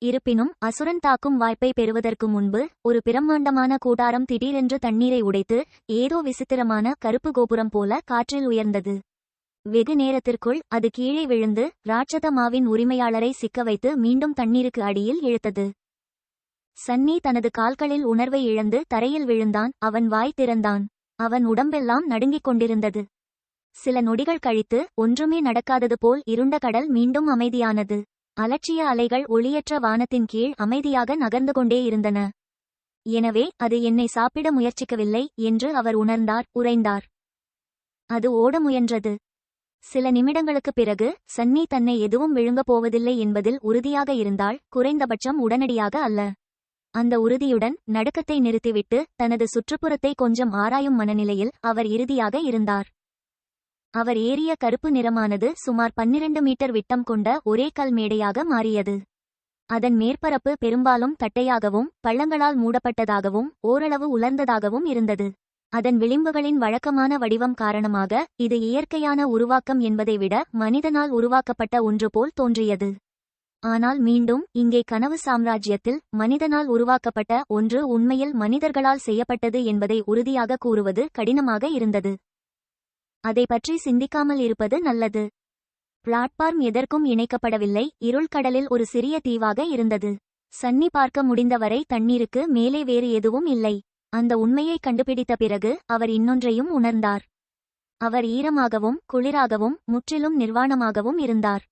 இருப்பினும் அசுரன் தாக்கும் வாய்ப்பை பெறுவதற்கு முன்பு ஒரு பிரம்மாண்டமான கூடாரம் திடீரென்று தண்ணீரை உடைத்து ஏதோ விசித்திரமான கருப்பு கோபுரம் போல காற்றில் உயர்ந்தது. வெகு நேரத்திற்குள் அது கீழே விழுந்து ராட்சத மாவின் உரிமையாளரை சிக்க வைத்து மீண்டும் தண்ணீருக்கு அடியில் இழுத்தது. சன்னி தனது கால்களில் உணர்வை இழந்து தரையில் விழுந்தான். அவன் வாய் திறந்தான். அவன் உடம்பெல்லாம் நடுங்கிக் கொண்டிருந்தது. சில நொடிகள் கழித்து ஒன்றுமே நடக்காதது போல் இருண்ட கடல் மீண்டும் அமைதியானது. அலட்சிய அலைகள் ஒளியற்ற வானத்தின் கீழ் அமைதியாக நகர்ந்து கொண்டே இருந்தன. எனவே அது என்னை சாப்பிட முயற்சிக்கவில்லை என்று அவர் உறைந்தார். அது ஓட முயன்றது. சில நிமிடங்களுக்குப் பிறகு சன்னி தன்னை எதுவும் விழுங்கப் போவதில்லை என்பதில் உறுதியாக இருந்தால், குறைந்தபட்சம் உடனடியாக அல்ல. அந்த உறுதியுடன் நடுக்கத்தை நிறுத்திவிட்டு தனது சுற்றுப்புறத்தை கொஞ்சம் ஆராயும் மனநிலையில் அவர் இறுதியாக இருந்தார். அவர் ஏறிய கருப்பு நிறமானது சுமார் 12 மீட்டர் விட்டம் கொண்ட ஒரே கல் மேடையாக மாறியது. அதன் மேற்பரப்பு பெரும்பாலும் தட்டையாகவும் பள்ளங்களால் மூடப்பட்டதாகவும் ஓரளவு உலர்ந்ததாகவும் இருந்தது. அதன் விளிம்புகளின் வழக்கமான வடிவம் காரணமாக இது இயற்கையான உருவாக்கம் என்பதை விட மனிதனால் உருவாக்கப்பட்ட ஒன்று போல் தோன்றியது. ஆனால் மீண்டும் இங்கே கனவு சாம்ராஜ்யத்தில் மனிதனால் உருவாக்கப்பட்ட ஒன்று உண்மையில் மனிதர்களால் செய்யப்பட்டது என்பதை உறுதியாக கூறுவது கடினமாக இருந்தது. அதை பற்றி சிந்திக்காமல் இருப்பது நல்லது. பிளாட்பார்ம் எதற்கும் இணைக்கப்படவில்லை. இருள் கடலில் ஒரு சிறிய தீவாக இருந்தது. சன்னி பார்க்க முடிந்தவரை தண்ணீருக்கு மேலே வேறு எதுவும் இல்லை. அந்த உண்மையை கண்டுபிடித்த பிறகு அவர் இன்னொன்றையும் உணர்ந்தார். அவர் ஈரமாகவும் குளிராகவும் முற்றிலும் நிர்வாணமாகவும் இருந்தார்.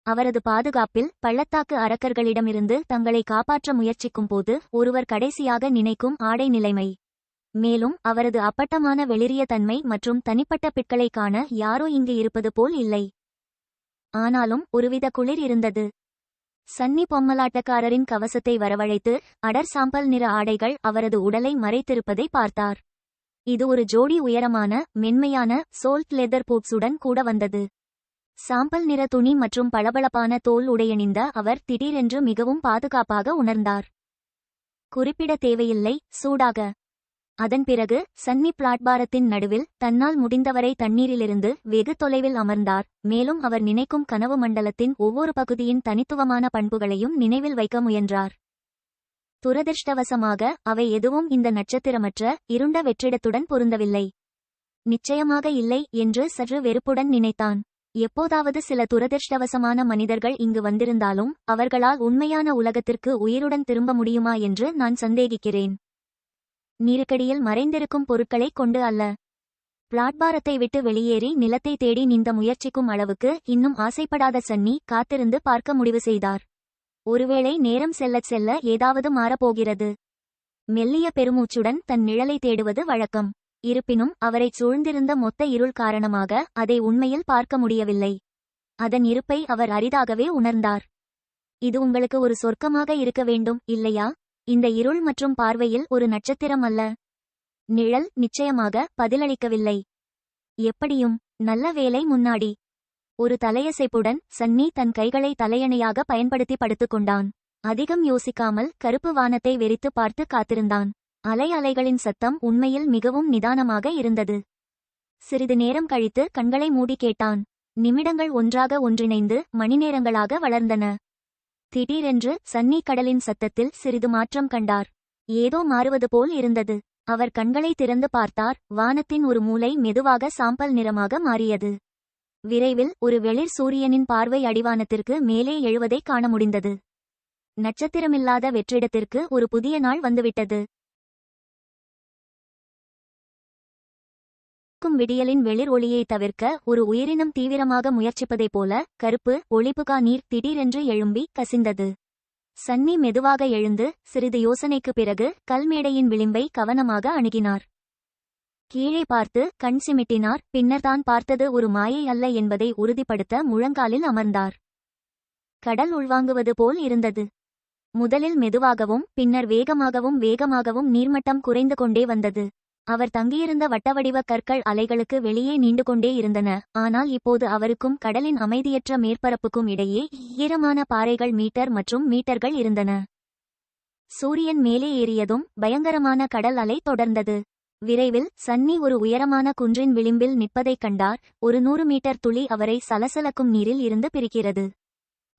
அவரது பாதுகாப்பில் பள்ளத்தாக்கு அரக்கர்களிடமிருந்து தங்களை காப்பாற்ற முயற்சிக்கும் போது ஒருவர் கடைசியாக நினைக்கும் ஆடை நிலைமை. மேலும் அவரது அப்பட்டமான வெளிரிய தன்மை மற்றும் தனிப்பட்ட பிட்களை காண யாரோ இங்கு இருப்பது போல் இல்லை. ஆனாலும் ஒருவித குளிர் இருந்தது. சன்னி பொம்மலாட்டக்காரரின் கவசத்தை வரவழைத்து அடர் சாம்பல் நிற ஆடைகள் அவரது உடலை மறைத்திருப்பதை பார்த்தார். இது ஒரு ஜோடி உயரமான மென்மையான சோல்ட் லெதர் பூட்ஸுடன் கூட வந்தது. சாம்பல் நிற துணி மற்றும் பளபளப்பான தோல் உடையணிந்த அவர் திடீரென்று மிகவும் பாதுகாப்பாக உணர்ந்தார். குறிப்பிட தேவையில்லை, சூடாக. அதன் பிறகு சன்னி பிளாட்பாரத்தின் நடுவில் தன்னால் முடிந்தவரை தண்ணீரிலிருந்து வெகு தொலைவில் அமர்ந்தார். மேலும் அவர் நினைக்கும் கனவு மண்டலத்தின் ஒவ்வொரு பகுதியின் தனித்துவமான பண்புகளையும் நினைவில் வைக்க முயன்றார். துரதிர்ஷ்டவசமாக அவை எதுவும் இந்த நட்சத்திரமற்ற இருண்ட வெற்றிடத்துடன் பொருந்தவில்லை. நிச்சயமாக இல்லை என்று சற்று வெறுப்புடன் நினைத்தான். எப்போதாவது சில துரதிர்ஷ்டவசமான மனிதர்கள் இங்கு வந்திருந்தாலும் அவர்களால் உண்மையான உலகத்திற்கு உயிருடன் திரும்ப முடியுமா என்று நான் சந்தேகிக்கிறேன். நீருக்கடியில் மறைந்திருக்கும் பொருட்களை கொண்டு அல்ல. பிளாட்பாரத்தை விட்டு வெளியேறி நிலத்தை தேடி நீந்த முயற்சிக்கும் அளவுக்கு இன்னும் ஆசைப்படாத சன்னி காத்திருந்து பார்க்க முடிவு செய்தார். ஒருவேளை நேரம் செல்லச் செல்ல ஏதாவது மாறப்போகிறது. மெல்லிய பெருமூச்சுடன் தன் நிழலை தேடுவது வழக்கம். இருப்பினும் அவரைச் சூழ்ந்திருந்த மொத்த இருள் காரணமாக அதை உண்மையில் பார்க்க முடியவில்லை. அதன் இருப்பை அவர் அரிதாகவே உணர்ந்தார். இது உங்களுக்கு ஒரு சொர்க்கமாக இருக்க வேண்டும், இல்லையா? இந்த இருள் மற்றும் பார்வையில் ஒரு நட்சத்திரம் அல்ல. நிழல் நிச்சயமாக பதிலளிக்கவில்லை. எப்படியும் நல்ல வேலை முன்னாடி. ஒரு தலையசைப்புடன் சன்னி தன் கைகளை தலையணையாக பயன்படுத்தி படுத்துக்கொண்டான். அதிகம் யோசிக்காமல் கருப்பு வானத்தை வெறித்து பார்த்து காத்திருந்தான். அலைகளின் சத்தம் உண்மையில் மிகவும் நிதானமாக இருந்தது. சிறிது நேரம் கழித்து கண்களை மூடி கேட்டான். நிமிடங்கள் ஒன்றாக ஒன்றிணைந்து மணிநேரங்களாக வளர்ந்தன. திடீரென்று சன்னி கடலின் சத்தத்தில் சிறிது மாற்றம் கண்டார். ஏதோ மாறுவது போல் இருந்தது. அவர் கண்களை திறந்து பார்த்தார். வானத்தின் ஒரு மூலை மெதுவாக சாம்பல் நிறமாக மாறியது. விரைவில் ஒரு வெளிர் சூரியனின் பார்வை அடிவானத்திற்கு மேலே எழுவதை காண முடிந்தது. நட்சத்திரமில்லாத வெற்றிடத்திற்கு ஒரு புதிய நாள் வந்துவிட்டது. விடியலின் வெளிர் ஒளியை தவிர்க்க ஒரு உயிரினம் தீவிரமாக முயற்சிப்பதைப் போல கருப்பு ஒளிபுகா நீர் திடீரென்று எழும்பி கசிந்தது. சன்னி மெதுவாக எழுந்து சிறிது யோசனைக்கு பிறகு கல்மேடையின் விளிம்பை கவனமாக அணுகினார். கீழே பார்த்து கண் சிமிட்டினார். பின்னர் தான் பார்த்தது ஒரு மாயை அல்ல என்பதை உறுதிப்படுத்த முழங்காலில் அமர்ந்தார். கடல் உள்வாங்குவது போல் இருந்தது. முதலில் மெதுவாகவும் பின்னர் வேகமாகவும் நீர்மட்டம் குறைந்து கொண்டே வந்தது. அவர் தங்கியிருந்த வட்டவடிவ கற்கள் அலைகளுக்கு வெளியே நீண்டு கொண்டே இருந்தன. ஆனால் இப்போது அவருக்கும் கடலின் அமைதியற்ற மேற்பரப்புக்கும் இடையே ஈரமான பாறைகள் மீட்டர்கள் இருந்தன. சூரியன் மேலே ஏறியதும் பயங்கரமான கடல் அலை தொடர்ந்தது. விரைவில் சன்னி ஒரு உயரமான குன்றின் விளிம்பில் நிற்பதைக் கண்டார். ஒரு 100 மீட்டர் துளி அவரை சலசலக்கும் நீரில் இருந்து பிரிக்கிறது.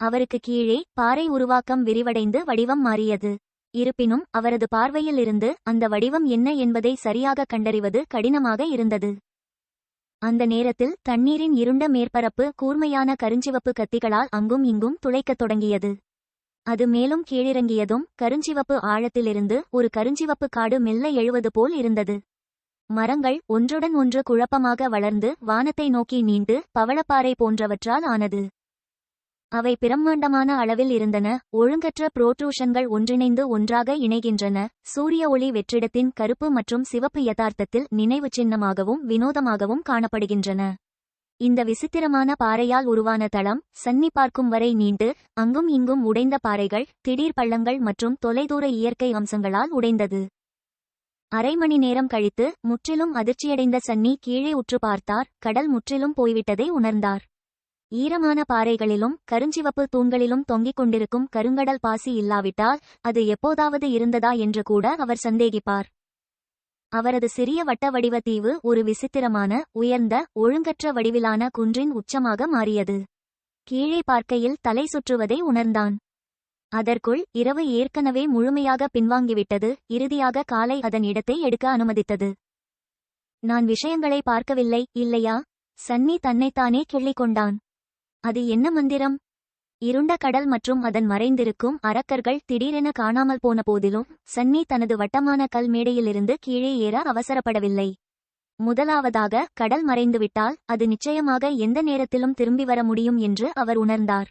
அவருக்கு கீழே பாறை உருவாக்கம் விரிவடைந்து வடிவம் மாறியது. இருப்பினும் அவரது பார்வையில் இருந்து அந்த வடிவம் என்ன என்பதை சரியாக கண்டறிவது கடினமாக இருந்தது. அந்த நேரத்தில் தண்ணீரின் இருண்ட மேற்பரப்பு கூர்மையான கருஞ்சிவப்பு கத்திகளால் அங்கும் இங்கும் துளைக்கத் தொடங்கியது. அது மேலும் கீழிறங்கியதும் கருஞ்சிவப்பு ஆழத்திலிருந்து ஒரு கருஞ்சிவப்பு காடு மெல்ல எழுவது போல் இருந்தது. மரங்கள் ஒன்றுடன் ஒன்று குழப்பமாக வளர்ந்து வானத்தை நோக்கி நீண்டு பவளப்பாறை போன்றவற்றால் ஆனது. அவை பிரம்மாண்டமான அளவில் இருந்தன. ஒழுங்கற்ற புரோட்ரூஷன்கள் ஒன்றிணைந்து ஒன்றாக இணைகின்றன. சூரிய ஒளி வெற்றிடத்தின் கருப்பு மற்றும் சிவப்பு யதார்த்தத்தில் நினைவு சின்னமாகவும் வினோதமாகவும் காணப்படுகின்றன. இந்த விசித்திரமான பாறையால் உருவான தளம் சன்னி பார்க்கும் வரை நீண்டு அங்கும் இங்கும் உடைந்த பாறைகள், திடீர் பள்ளங்கள் மற்றும் தொலைதூர இயற்கை அம்சங்களால் உடைந்தது. அரை மணி நேரம் கழித்து முற்றிலும் அதிர்ச்சியடைந்த சன்னி கீழே உற்று பார்த்தார். கடல் முற்றிலும் போய்விட்டதை உணர்ந்தார். ஈரமான பாறைகளிலும் கருஞ்சிவப்பு தூண்களிலும் தொங்கிக் கொண்டிருக்கும் கருங்கடல் பாசி இல்லாவிட்டால் அது எப்போதாவது இருந்ததா என்று கூட அவர் சந்தேகிப்பார். அவரது சிறிய வட்ட வடிவ தீவு ஒரு விசித்திரமான உயர்ந்த ஒழுங்கற்ற வடிவிலான குன்றின் உச்சமாக மாறியது. கீழே பார்க்கையில் தலை சுற்றுவதை உணர்ந்தான். அதற்குள் இரவு ஏற்கனவே முழுமையாக பின்வாங்கிவிட்டது. இறுதியாக காலை அதன் இடத்தை எடுக்க அனுமதித்தது. நான் விஷயங்களை பார்க்கவில்லை, இல்லையா? சன்னி தன்னைத்தானே கிள்ளிக் கொண்டான். அது என்ன மந்திரம்? இருண்ட கடல் மற்றும் அதன் மறைந்திருக்கும் அரக்கர்கள் திடீரென காணாமல் போன போதிலும் சன்னி தனது வட்டமான கல் மேடையிலிருந்து கீழே ஏற அவசரப்படவில்லை. முதலாவதாக கடல் மறைந்துவிட்டால் அது நிச்சயமாக எந்த நேரத்திலும் திரும்பி வர முடியும் என்று அவர் உணர்ந்தார்.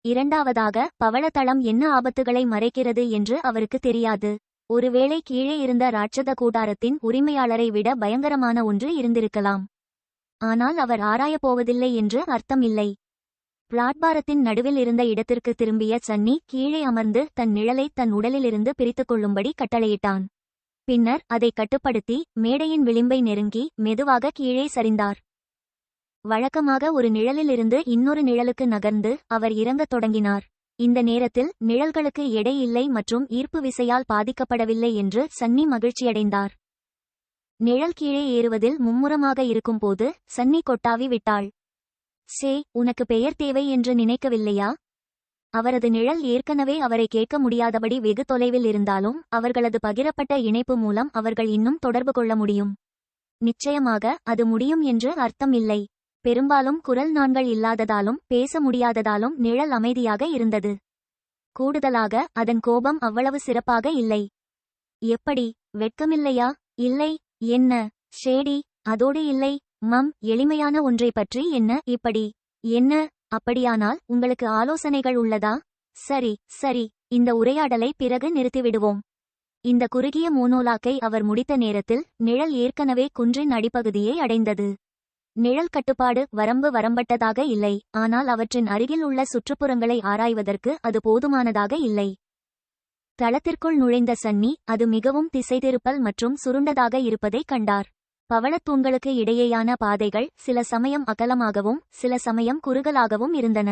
இரண்டாவதாக பவளத்தளம் என்ன ஆபத்துகளை மறைக்கிறது என்று அவருக்கு தெரியாது. ஒருவேளை கீழே இருந்த ராட்சத கூடாரத்தின் உரிமையாளரை விட பயங்கரமான ஒன்று இருந்திருக்கலாம். ஆனால் அவர் ஆராயப்போவதில்லை என்று அர்த்தம் இல்லை. பிளாட்பாரத்தின் நடுவில் இருந்த இடத்திற்கு திரும்பிய சன்னி கீழே அமர்ந்து தன் நிழலை தன் உடலிலிருந்து பிரித்துக் கொள்ளும்படி கட்டளையிட்டான். பின்னர் அதை கட்டுப்படுத்தி மேடையின் விளிம்பை நெருங்கி மெதுவாக கீழே சரிந்தார். வழக்கமாக ஒரு நிழலிலிருந்து இன்னொரு நிழலுக்கு நகர்ந்து அவர் இறங்கத் தொடங்கினார். இந்த நேரத்தில் நிழல்களுக்கு எடை இல்லை மற்றும் ஈர்ப்பு விசையால் பாதிக்கப்படவில்லை என்று சன்னி மகிழ்ச்சியடைந்தார். நிழல் கீழே ஏறுவதில் மும்முரமாக இருக்கும்போது சன்னி கொட்டாவி விட்டாள். சே, உனக்கு பெயர் தேவை என்று நினைக்கவில்லையா? அவரது நிழல் ஏற்கனவே அவரை கேட்க முடியாதபடி வெகு தொலைவில் இருந்தாலும் அவர்களது பகிரப்பட்ட இணைப்பு மூலம் அவர்கள் இன்னும் தொடர்பு கொள்ள முடியும். நிச்சயமாக அது முடியும் என்று அர்த்தம் இல்லை. பெரும்பாலும் குரல் நாண்கள் இல்லாததாலும் பேச முடியாததாலும் நிழல் அமைதியாக இருந்தது. கூடுதலாக அதன் கோபம் அவ்வளவு சிறப்பாக இல்லை. எப்படி, வெட்கமில்லையா? இல்லை. என்ன ஷேடி? அதோடு இல்லை. எளிமையான ஒன்றை பற்றி என்ன? இப்படி என்ன? அப்படியானால் உங்களுக்கு ஆலோசனைகள் உள்ளதா? சரி சரி, இந்த உரையாடலை பிறகு நிறுத்திவிடுவோம். இந்த குறுகிய மோனோலாக்கை அவர் முடித்த நேரத்தில் நிழல் ஏற்கனவே குன்றின் அடிப்பகுதியை அடைந்தது. நிழல் கட்டுப்பாடு வரம்பட்டதாக இல்லை, ஆனால் அவற்றின் அருகில் உள்ள சுற்றுப்புறங்களை ஆராய்வதற்கு அது போதுமானதாக இல்லை. தளத்திற்குள் நுழைந்த சன்னி அது மிகவும் திசைதிருப்பல் மற்றும் சுருண்டதாக இருப்பதைக் கண்டார். பவளத்தூண்களுக்கு இடையேயான பாதைகள் சில சமயம் அகலமாகவும் சில சமயம் குறுகலாகவும் இருந்தன.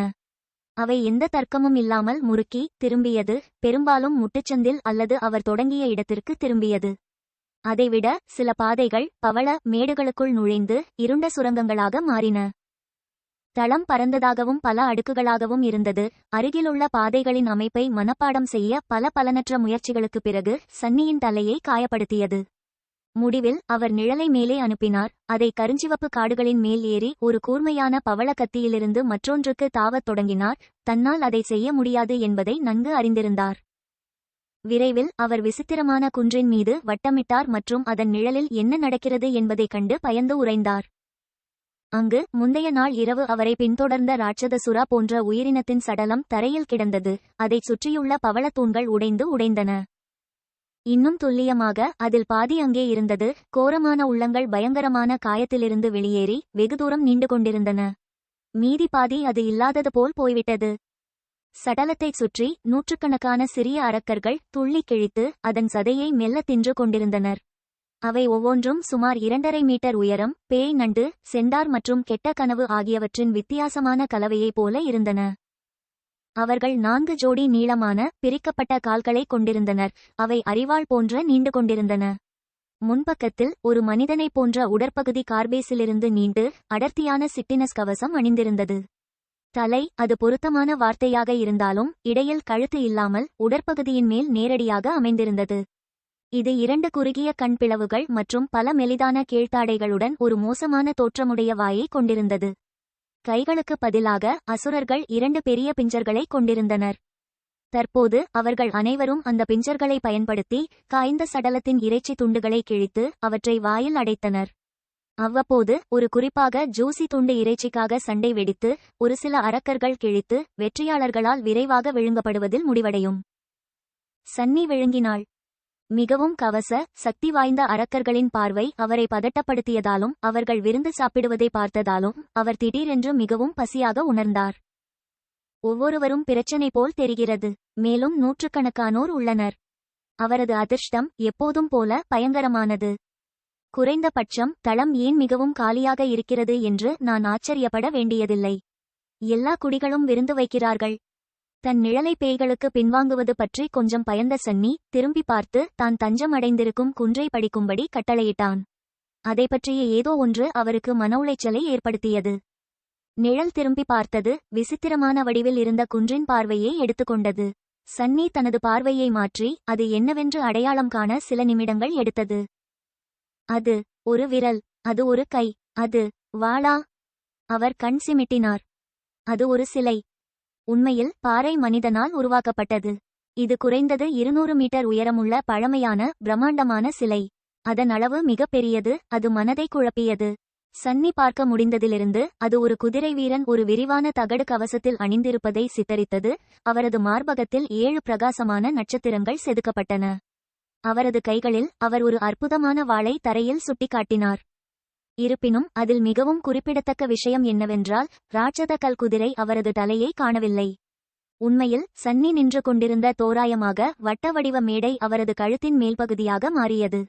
அவை எந்த தர்க்கமும் இல்லாமல் முறுக்கி திரும்பியது, பெரும்பாலும் முட்டுச்சந்தில் அல்லது அவர் தொடங்கிய இடத்திற்கு திரும்பியது. அதைவிட சில பாதைகள் பவள மேடுகளுக்குள் நுழைந்து இருண்ட சுரங்கங்களாக மாறின. தளம் பரந்ததாகவும் பல அடுக்குகளாகவும் இருந்தது. அருகிலுள்ள பாதைகளின் அமைப்பை மனப்பாடம் செய்ய பல பலனற்ற முயற்சிகளுக்குப் பிறகு சன்னியின் தலையை காயப்படுத்தியது. முடிவில் அவர் நிழலை மேலே அனுப்பினார். அதை கருஞ்சிவப்பு காடுகளின் மேல் ஏறி ஒரு கூர்மையான பவள கத்தியிலிருந்து மற்றொன்றுக்கு தாவத் தொடங்கினார். தன்னால் அதை செய்ய முடியாது என்பதை நன்கு அறிந்திருந்தார். விரைவில் அவர் விசித்திரமான குன்றின் மீது வட்டமிட்டார் மற்றும் அதன் நிழலில் என்ன நடக்கிறது என்பதைக் கண்டு பயந்து உறைந்தார். அங்கு முந்தைய நாள் இரவு அவரை பின்தொடர்ந்த ராட்சத சுறா போன்ற உயிரினத்தின் சடலம் தரையில் கிடந்தது. அதைச் சுற்றியுள்ள பவளத்தூண்கள் உடைந்தன. இன்னும் துல்லியமாக அதில் பாதி அங்கே இருந்தது. கோரமான உள்ளங்கள் பயங்கரமான காயத்திலிருந்து வெளியேறி வெகு தூரம் நீண்டு கொண்டிருந்தன. மீதி பாதி அது இல்லாதது போல் போய்விட்டது. சடலத்தைச் சுற்றி நூற்றுக்கணக்கான சிறிய அரக்கர்கள் துள்ளி கிழித்து அதன் சதையை மெல்ல தின்று கொண்டிருந்தனர். அவை ஒவ்வொன்றும் சுமார் 2.5 மீட்டர் உயரம், பேய் நண்டு, செண்டார் மற்றும் கெட்ட கனவு ஆகியவற்றின் வித்தியாசமான கலவையைப் போல இருந்தன. அவர்கள் 4 ஜோடி நீளமான பிரிக்கப்பட்ட கால்களை கொண்டிருந்தனர். அவை அரிவாள் போன்ற நீண்டு கொண்டிருந்தன. முன்பக்கத்தில் ஒரு மனிதனைப் போன்ற உடற்பகுதி கார்பேஸிலிருந்து நீண்டு அடர்த்தியான சிட்டினஸ் கவசம் அணிந்திருந்தது. தலை, அது பொருத்தமான வார்த்தையாக இருந்தாலும் இடையில் கழுத்து இல்லாமல் உடற்பகுதியின் மேல் நேரடியாக அமைந்திருந்தது. இது 2 குறுகிய கண் பிளவுகள் மற்றும் பல மெலிதான கீழ்த்தாடைகளுடன் ஒரு மோசமான தோற்றமுடைய வாயை கொண்டிருந்தது. கைகளுக்கு பதிலாக அசுரர்கள் 2 பெரிய பிஞ்சர்களை கொண்டிருந்தனர். தற்போது அவர்கள் அனைவரும் அந்த பிஞ்சர்களை பயன்படுத்தி காய்ந்த சடலத்தின் இறைச்சி துண்டுகளை கிழித்து அவற்றை வாயில் அடைத்தனர். அவ்வப்போது ஒரு குறிப்பாக ஜூசி துண்டு இறைச்சிக்காக சண்டை வெடித்து ஒரு சில அரக்கர்கள் கிழித்து வெற்றியாளர்களால் விரைவாக விழுங்கப்படுவதில் முடிவடையும். சன்னி விழுங்கினாள். மிகவும் சக்தி வாய்ந்த அரக்கர்களின் பார்வை அவரை பதட்டப்படுத்தியதாலும் அவர்கள் விருந்து சாப்பிடுவதை பார்த்ததாலும் அவர் திடீரென்று மிகவும் பசியாக உணர்ந்தார். ஒவ்வொருவரும் பிரச்சனை போல் தெரிகிறது. மேலும் நூற்றுக்கணக்கானோர் உள்ளனர். அவரது அதிர்ஷ்டம் எப்போதும் போல பயங்கரமானது. குறைந்தபட்சம் தளம் ஏன் மிகவும் காலியாக இருக்கிறது என்று நான் ஆச்சரியப்பட வேண்டியதில்லை. எல்லா குடிகளும் விருந்து வைக்கிறார்கள். தன் நிழலை பேய்களுக்கு பின்வாங்குவது பற்றி கொஞ்சம் பயந்த சன்னி திரும்பி பார்த்து தான் தஞ்சம் அடைந்திருக்கும் குன்றை படிக்கும்படி கட்டளையிட்டான். அதை பற்றிய ஏதோ ஒன்று அவருக்கு மன உளைச்சலை ஏற்படுத்தியது. நிழல் திரும்பி பார்த்தது. விசித்திரமான வடிவில் இருந்த குன்றின் பார்வையை எடுத்துக்கொண்டது. சன்னி தனது பார்வையை மாற்றி அது என்னவென்று அடையாளம் காண சில நிமிடங்கள் எடுத்தது. அது ஒரு விரல். அது ஒரு கை. அது வாளா? அவர் கண் சிமிட்டினார். அது ஒரு சிலை. உண்மையில் பாறை மனிதனால் உருவாக்கப்பட்டது. இது குறைந்தது 200 மீட்டர் உயரமுள்ள பழமையான பிரம்மாண்டமான சிலை. அதன் அளவு மிக பெரியது. அது மனதை குழப்பியது. சன்னி பார்க்க முடிந்ததிலிருந்து அது ஒரு குதிரை வீரன் ஒரு விரிவான தகடு கவசத்தில் அணிந்திருப்பதை சித்தரித்தது. அவரது மார்பகத்தில் 7 பிரகாசமான நட்சத்திரங்கள் செதுக்கப்பட்டன. அவரது கைகளில் அவர் ஒரு அற்புதமான வாளை தரையில் சுட்டிக்காட்டினார். இருப்பினும் அதில் மிகவும் குறிப்பிடத்தக்க விஷயம் என்னவென்றால் ராட்சத கல் குதிரை அவரது தலையை காணவில்லை. உண்மையில் சன்னி நின்று கொண்டிருந்த தோராயமாக வட்ட வடிவ மேடை அவரது கழுத்தின் மேல்பகுதியாக மாறியது.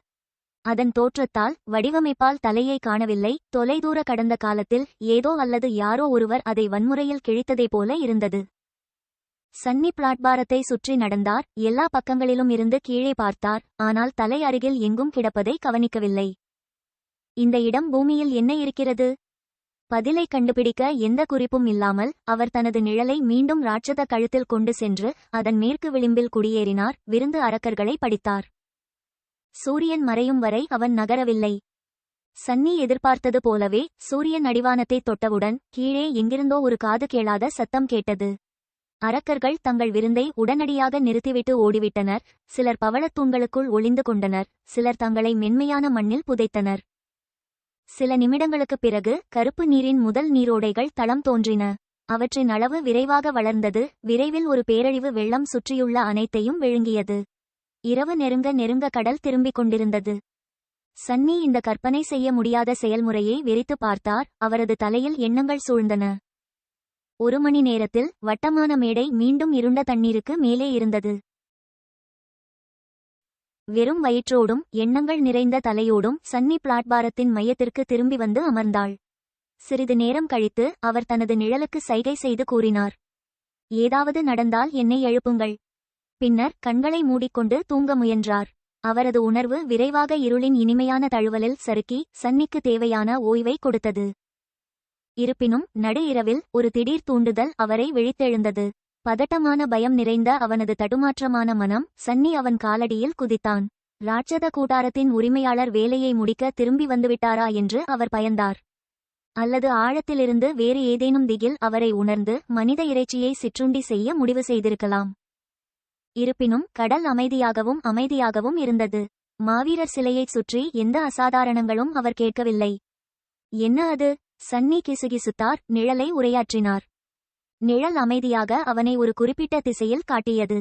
அதன் தோற்றத்தால், வடிவமைப்பால் தலையை காணவில்லை. தொலைதூர கடந்த காலத்தில் ஏதோ அல்லது யாரோ ஒருவர் அதை வன்முறையில் கிழித்ததை போல இருந்தது. சன்னி பிளாட்பாரத்தை சுற்றி நடந்தார். எல்லா பக்கங்களிலும் இருந்து கீழே பார்த்தார். ஆனால் தலை அருகில் எங்கும் கிடப்பதை கவனிக்கவில்லை. இந்த இடம் பூமியில் என்ன இருக்கிறது? பதிலை கண்டுபிடிக்க எந்த குறிப்பும் இல்லாமல் அவர் தனது நிழலை மீண்டும் ராட்சத கழுத்தில் கொண்டு சென்று அதன் மேற்கு விளிம்பில் குடியேறினார். விருந்து அரக்கர்களை படித்தார். சூரியன் மறையும் வரை அவன் நகரவில்லை. சன்னி எதிர்பார்த்தது போலவே சூரியன் அடிவானத்தை தொட்டவுடன் கீழே எங்கிருந்தோ ஒரு காது கேளாத சத்தம் கேட்டது. அரக்கர்கள் தங்கள் விருந்தை உடனடியாக நிறுத்திவிட்டு ஓடிவிட்டனர். சிலர் பவளத்தூண்களுக்குள் ஒளிந்து கொண்டனர். சிலர் தங்களை மென்மையான மண்ணில் புதைத்தனர். சில நிமிடங்களுக்குப் பிறகு கருப்பு நீரின் முதல் நீரோடைகள் தளம் தோன்றின. அவற்றின் அளவு விரைவாக வளர்ந்தது. விரைவில் ஒரு பேரழிவு வெள்ளம் சுற்றியுள்ள அனைத்தையும் விழுங்கியது. இரவு நெருங்க நெருங்க கடல் திரும்பிக் கொண்டிருந்தது. சன்னி இந்த கற்பனை செய்ய முடியாத செயல்முறையை வெறித்து பார்த்தார். அவரது தலையில் எண்ணங்கள் சூழ்ந்தன. 1 மணி நேரத்தில் வட்டமான மேடை மீண்டும் இருண்ட தண்ணீருக்கு மேலே இருந்தது. வெறும் வயிற்றோடும் எண்ணங்கள் நிறைந்த தலையோடும் சன்னி பிளாட்பாரத்தின் மையத்திற்கு திரும்பி வந்து அமர்ந்தாள். சிறிது நேரம் கழித்து அவர் தனது நிழலுக்கு சைகை செய்து கூறினார், ஏதாவது நடந்தால் என்னை எழுப்புங்கள். பின்னர் கண்களை மூடிக்கொண்டு தூங்க முயன்றார். அவரது உணர்வு விரைவாக இருளின் இனிமையான தழுவலில் சறுக்கி சன்னிக்கு தேவையான ஓய்வை கொடுத்தது. இருப்பினும் நடு இரவில் ஒரு திடீர் தூண்டுதல் அவரை விழித்தெழுந்தது. பதட்டமான பயம் நிறைந்த அவனது தடுமாற்றமான மனம். சன்னி அவன் காலடியில் குதித்தான். ராட்சத கூடாரத்தின் உரிமையாளர் வேலையை முடிக்க திரும்பி வந்துவிட்டாரா என்று அவர் பயந்தார். அல்லது ஆழத்திலிருந்து வேறு ஏதேனும் திகில் அவரை உணர்ந்து மனித இறைச்சியை சிற்றுண்டி செய்ய முடிவு செய்திருக்கலாம். இருப்பினும் கடல் அமைதியாகவும் இருந்தது. மாவீரர் சிலையைச் சுற்றி எந்த அசாதாரணங்களும் அவர் கேட்கவில்லை. என்ன அது? சன்னி கிசுகிசுத்தார். நிழலை உரையாற்றினார். நிழல் அமைதியாக அவனை ஒரு குறிப்பிட்ட திசையில் காட்டியது.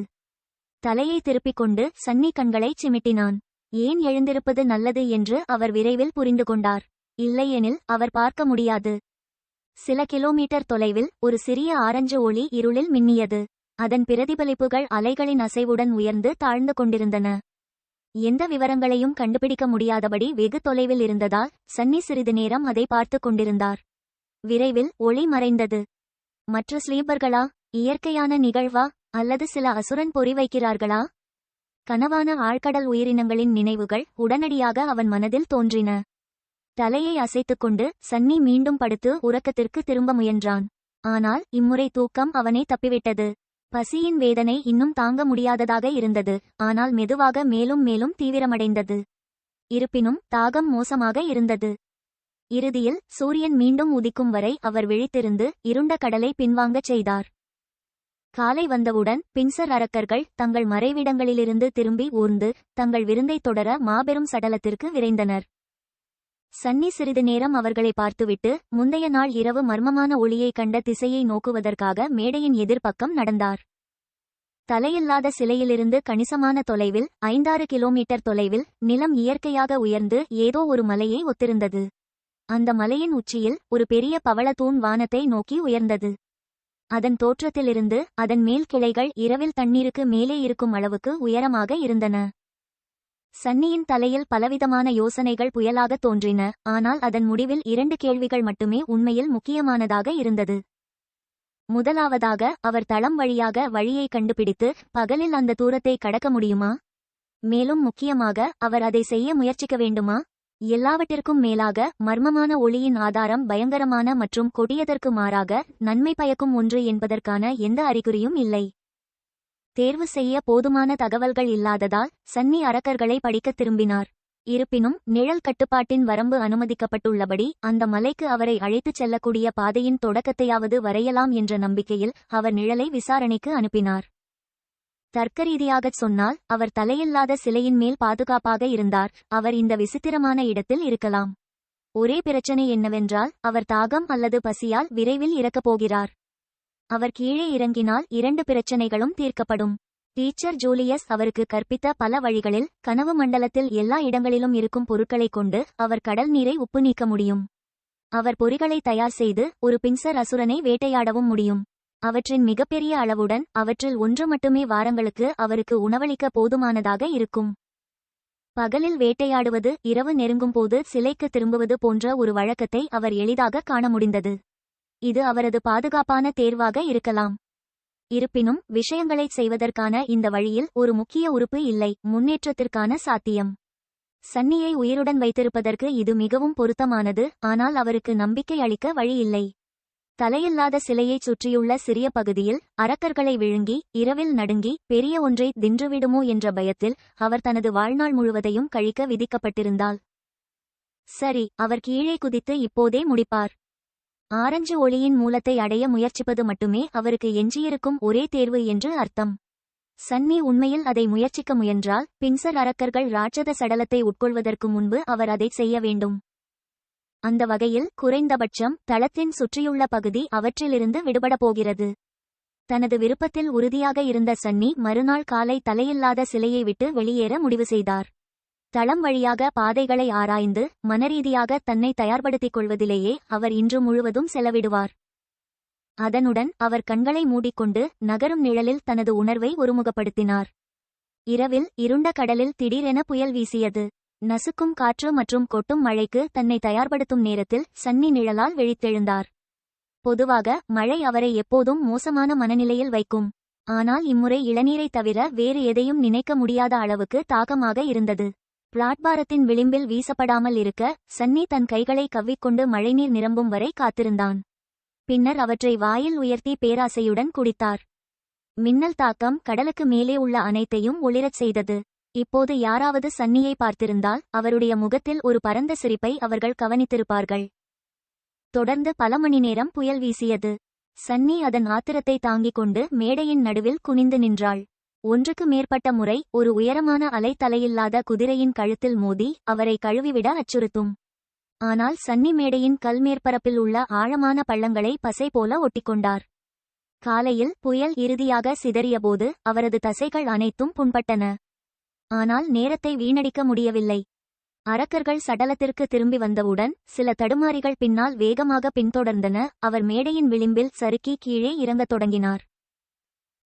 தலையை திருப்பிக் கொண்டு சன்னி கண்களை சிமிட்டினான். ஏன் எழுந்திருப்பது நல்லது என்று அவர் விரைவில் புரிந்து கொண்டார். இல்லையெனில் அவர் பார்க்க முடியாது. சில கிலோமீட்டர் தொலைவில் ஒரு சிறிய ஆரஞ்சு ஒளி இருளில் மின்னியது. அதன் பிரதிபலிப்புகள் அலைகளின் அசைவுடன் உயர்ந்து தாழ்ந்து கொண்டிருந்தன. எந்த விவரங்களையும் கண்டுபிடிக்க முடியாதபடி வெகு தொலைவில் இருந்ததால் சன்னி சிறிது நேரம் அதை பார்த்து கொண்டிருந்தார். விரைவில் ஒளி மறைந்தது. மற்ற ஸ்லீப்பர்களா? இயற்கையான நிகழ்வா? அல்லது சில அசுரன் பொறி வைக்கிறார்களா? கனவான ஆழ்கடல் உயிரினங்களின் நினைவுகள் உடனடியாக அவன் மனதில் தோன்றின. தலையை அசைத்துக்கொண்டு சன்னி மீண்டும் படுத்து உறக்கத்திற்கு திரும்ப முயன்றான். ஆனால் இம்முறை தூக்கம் அவனை தப்பிவிட்டது. பசியின் வேதனை இன்னும் தாங்க முடியாததாக இருந்தது. ஆனால் மெதுவாக மேலும் மேலும் தீவிரமடைந்தது. இருப்பினும் தாகம் மோசமாக இருந்தது. இறுதியில் சூரியன் மீண்டும் உதிக்கும் வரை அவர் விழித்திருந்து இருண்ட கடலை பின்வாங்கச் செய்தார். காலை வந்தவுடன் பின்சர் அரக்கர்கள் தங்கள் மறைவிடங்களிலிருந்து திரும்பி ஊர்ந்து தங்கள் விருந்தை தொடர மாபெரும் சடலத்திற்கு விரைந்தனர். சன்னி சிறிது நேரம் அவர்களை பார்த்துவிட்டு முந்தைய நாள் இரவு மர்மமான ஒளியை கண்ட திசையை நோக்குவதற்காக மேடையின் எதிர்ப்பக்கம் நடந்தார். தலையில்லாத சிலையிலிருந்து கணிசமான தொலைவில் 5-6 கிலோமீட்டர் தொலைவில் நிலம் இயற்கையாக உயர்ந்து ஏதோ ஒரு மலையை ஒத்திருந்தது. அந்த மலையின் உச்சியில் ஒரு பெரிய பவளத்தூண் வானத்தை நோக்கி உயர்ந்தது. அதன் தோற்றத்திலிருந்து அதன் மேல் கிளைகள் இரவில் தண்ணீருக்கு மேலே இருக்கும் அளவுக்கு உயரமாக இருந்தன. சன்னியின் தலையில் பலவிதமான யோசனைகள் புயலாக தோன்றின. ஆனால் அதன் முடிவில் 2 கேள்விகள் மட்டுமே உண்மையில் முக்கியமானதாக இருந்தது. முதலாவதாக, அவர் தளம் வழியாக வழியை கண்டுபிடித்து பகலில் அந்த தூரத்தை கடக்க முடியுமா? மேலும் முக்கியமாக, அவர் அதை செய்ய முயற்சிக்க வேண்டுமா? எல்லாவற்றிற்கும் மேலாக, மர்மமான ஒளியின் ஆதாரம் பயங்கரமான மற்றும் கொடியதற்கு மாறாக நன்மை பயக்கும் ஒன்று என்பதற்கான எந்த அறிகுறியும் இல்லை. தேர்வு செய்ய போதுமான தகவல்கள் இல்லாததால் சன்னி அரக்கர்களை படிக்கத் திரும்பினார். இருப்பினும் நிழல் கட்டுப்பாட்டின் வரம்பு அனுமதிக்கப்பட்டுள்ளபடி அந்த மலைக்கு அவரை அழைத்துச் செல்லக்கூடிய பாதையின் தொடக்கத்தையாவது வரையலாம் என்ற நம்பிக்கையில் அவர் நிழலை விசாரணைக்கு அனுப்பினார். தர்க்கரீதியாகச் சொன்னால் அவர் தலையில்லாத சிலையின் மேல் பாதுகாப்பாக இருந்தார். அவர் இந்த விசித்திரமான இடத்தில் இருக்கலாம். ஒரே பிரச்சனை என்னவென்றால் அவர் தாகம் அல்லது பசியால் விரைவில் இறக்கப் போகிறார். அவர் கீழே இறங்கினால் 2 பிரச்சனைகளும் தீர்க்கப்படும். டீச்சர் ஜூலியஸ் அவருக்கு கற்பித்த பல வழிகளில் கனவு மண்டலத்தில் எல்லா இடங்களிலும் இருக்கும் பொருட்களைக் கொண்டு அவர் கடல் நீரை உப்பு நீக்க முடியும். அவர் பொறிகளை தயார் செய்து ஒரு பின்சர் அசுரனை வேட்டையாடவும் முடியும். அவற்றின் மிகப்பெரிய அளவுடன் அவற்றில் ஒன்று மட்டுமே வாரங்களுக்கு அவருக்கு உணவளிக்க போதுமானதாக இருக்கும். பகலில் வேட்டையாடுவது, இரவு நெருங்கும்போது சிலைக்கு திரும்புவது போன்ற ஒரு வழக்கத்தை அவர் எளிதாக காண முடிந்தது. இது அவரது பாதுகாப்பான தேர்வாக இருக்கலாம். இருப்பினும் விஷயங்களைச் செய்வதற்கான இந்த வழியில் ஒரு முக்கிய உறுப்பு இல்லை: முன்னேற்றத்திற்கான சாத்தியம். சன்னியை உயிருடன் வைத்திருப்பதற்கு இது மிகவும் பொருத்தமானது, ஆனால் அவருக்கு நம்பிக்கை அளிக்க வழி இல்லை. தலையில்லாத சிலையைச் சுற்றியுள்ள சிறிய பகுதியில் அரக்கர்களை விழுங்கி, இரவில் நடுங்கி, பெரிய ஒன்றை தின்றுவிடுமோ என்ற பயத்தில் அவர் தனது வாழ்நாள் முழுவதையும் கழிக்க விதிக்கப்பட்டிருந்தால் சரி, அவர் கீழே குதித்து இப்போதே முடிப்பார். ஆரஞ்சு ஒளியின் மூலத்தை அடைய முயற்சிப்பது மட்டுமே அவருக்கு எஞ்சியிருக்கும் ஒரே தேர்வு என்று அர்த்தம். சன்னி உண்மையில் அதை முயற்சிக்க முயன்றால், பின்சர் அரக்கர்கள் ராட்சத சடலத்தை உட்கொள்வதற்கு முன்பு அவர் அதைச் செய்ய வேண்டும். அந்த வகையில் குறைந்தபட்சம் தளத்தின் சுற்றியுள்ள பகுதி அவற்றிலிருந்து விடுபடப் போகிறது. தனது விருப்பத்தில் உறுதியாக இருந்த சன்னி மறுநாள் காலை தலையில்லாத சிலையை விட்டு வெளியேற முடிவு செய்தார். தளம் வழியாக பாதைகளை ஆராய்ந்து மனரீதியாக தன்னை தயார்படுத்திக் கொள்வதிலேயே அவர் இன்று முழுவதும் செலவிடுவார். அதனுடன் அவர் கண்களை மூடிக்கொண்டு நகரும் நிழலில் தனது உணர்வை ஒருமுகப்படுத்தினார். இரவில் இருண்ட கடலில் திடீரென புயல் வீசியது. நசுக்கும் காற்று மற்றும் கொட்டும் மழைக்கு தன்னை தயார்படுத்தும் நேரத்தில் சன்னி நிழலால் விழித்தெழுந்தார். பொதுவாக மழை அவரை எப்போதும் மோசமான மனநிலையில் வைக்கும். ஆனால் இம்முறை இளநீரை தவிர வேறு எதையும் நினைக்க முடியாத அளவுக்கு தாகமாக இருந்தது. பிளாட்பாரத்தின் விளிம்பில் வீசப்படாமல் இருக்க சன்னி தன் கைகளை கவ்விக்கொண்டு மழைநீர் நிரம்பும் வரை காத்திருந்தான். பின்னர் அவற்றை வாயில் உயர்த்தி பேராசையுடன் குடித்தார். மின்னல் தாக்கம் கடலுக்கு மேலே உள்ள அனைத்தையும் ஒளிரச் செய்தது. இப்போது யாராவது சன்னியை பார்த்திருந்தால் அவருடைய முகத்தில் ஒரு பரந்த சிரிப்பை அவர்கள் கவனித்திருப்பார்கள். தொடர்ந்து பல மணி நேரம் புயல் வீசியது. சன்னி அதன் ஆத்திரத்தை தாங்கிக் கொண்டு மேடையின் நடுவில் குனிந்து நின்றாள். ஒன்றுக்கு மேற்பட்ட முறை ஒரு உயரமான அலை தலையில்லாத குதிரையின் கழுத்தில் மோதி அவரை கழுவிவிட அச்சுறுத்தும். ஆனால் சன்னி மேடையின் கல் மேற்பரப்பில் உள்ள ஆழமான பள்ளங்களை பசை போல ஒட்டிக்கொண்டார். காலையில் புயல் இறுதியாக சிதறியபோது அவரது தசைகள் அனைத்தும் புண்பட்டன. ஆனால் நேரத்தை வீணடிக்க முடியவில்லை. அரக்கர்கள் சடலத்திற்கு திரும்பி வந்தவுடன் சில தடுமாறிகள் பின்னால் வேகமாக பின்தொடர்ந்தன. அவர் மேடையின் விளிம்பில் சறுக்கி கீழே இறங்கத் தொடங்கினார்.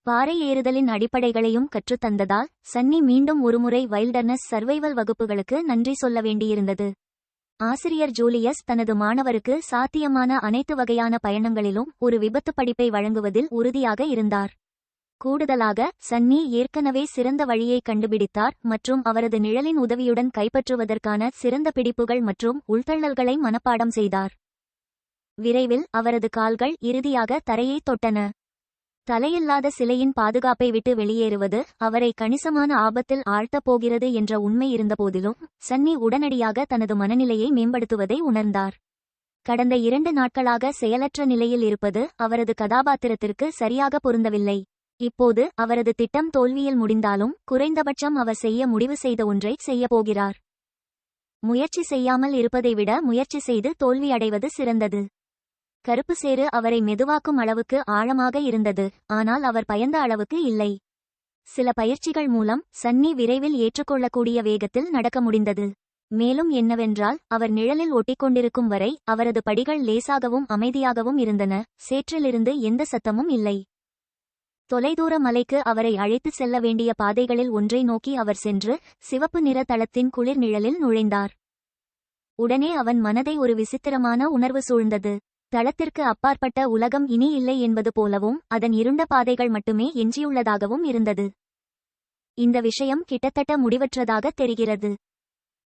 பாறை ஏறுதலின் அடிப்படைகளையும் கற்றுத்தந்ததால் சன்னி மீண்டும் ஒருமுறை வைல்டர்னஸ் சர்வைவல் வகுப்புகளுக்கு நன்றி சொல்ல வேண்டியிருந்தது. ஆசிரியர் ஜூலியஸ் தனது மாணவருக்கு சாத்தியமான அனைத்து வகையான பயணங்களிலும் ஒரு விபத்து படிப்பை வழங்குவதில் உறுதியாக இருந்தார். கூடுதலாக சன்னி ஏற்கனவே சிறந்த வழியை கண்டுபிடித்தார் மற்றும் அவரது நிழலின் உதவியுடன் கைப்பற்றுவதற்கான சிறந்த பிடிப்புகள் மற்றும் உள்தள்ளல்களை மனப்பாடம் செய்தார். விரைவில் அவரது கால்கள் இறுதியாக தரையை தொட்டன. தலையில்லாத சிலையின் பாதுகாப்பை விட்டு வெளியேறுவது அவரை கணிசமான ஆபத்தில் ஆழ்த்தப் போகிறது என்ற உண்மை இருந்தபோதிலும் சன்னி உடனடியாக தனது மனநிலையை மேம்படுத்துவதை உணர்ந்தார். கடந்த 2 நாட்களாக செயலற்ற நிலையில் இருப்பது அவரது கதாபாத்திரத்திற்கு சரியாக பொருந்தவில்லை. இப்போது அவரது திட்டம் தோல்வியில் முடிந்தாலும் குறைந்தபட்சம் அவர் செய்ய முடிவு செய்த ஒன்றை செய்யப்போகிறார். முயற்சி செய்யாமல் இருப்பதை விட முயற்சி செய்து தோல்வி அடைவது சிறந்தது. கருப்பு சேறு அவரை மெதுவாக்கும் அளவுக்கு ஆழமாக இருந்தது, ஆனால் அவர் பயந்த அளவுக்கு இல்லை. சில பயிற்சிகள் மூலம் சன்னி விரைவில் ஏற்றுக்கொள்ளக்கூடிய வேகத்தில் நடக்க முடிந்தது. மேலும் என்னவென்றால், அவர் நிழலில் ஒட்டிக்கொண்டிருக்கும் வரை அவரது படிகள் லேசாகவும் அமைதியாகவும் இருந்தன. சேற்றிலிருந்து எந்த சத்தமும் இல்லை. தொலைதூர மலைக்கு அவரை அழைத்துச் செல்ல வேண்டிய பாதைகளில் ஒன்றை நோக்கி அவர் சென்று சிவப்பு நிற தளத்தின் குளிர் நிழலில் நுழைந்தார். உடனே அவன் மனதை ஒரு விசித்திரமான உணர்வு சூழ்ந்தது. தளத்திற்கு அப்பாற்பட்ட உலகம் இனி இல்லை என்பது போலவும் அதன் இருண்ட பாதைகள் மட்டுமே எஞ்சியுள்ளதாகவும் இருந்தது. இந்த விஷயம் கிட்டத்தட்ட முடிவற்றதாக தெரிகிறது.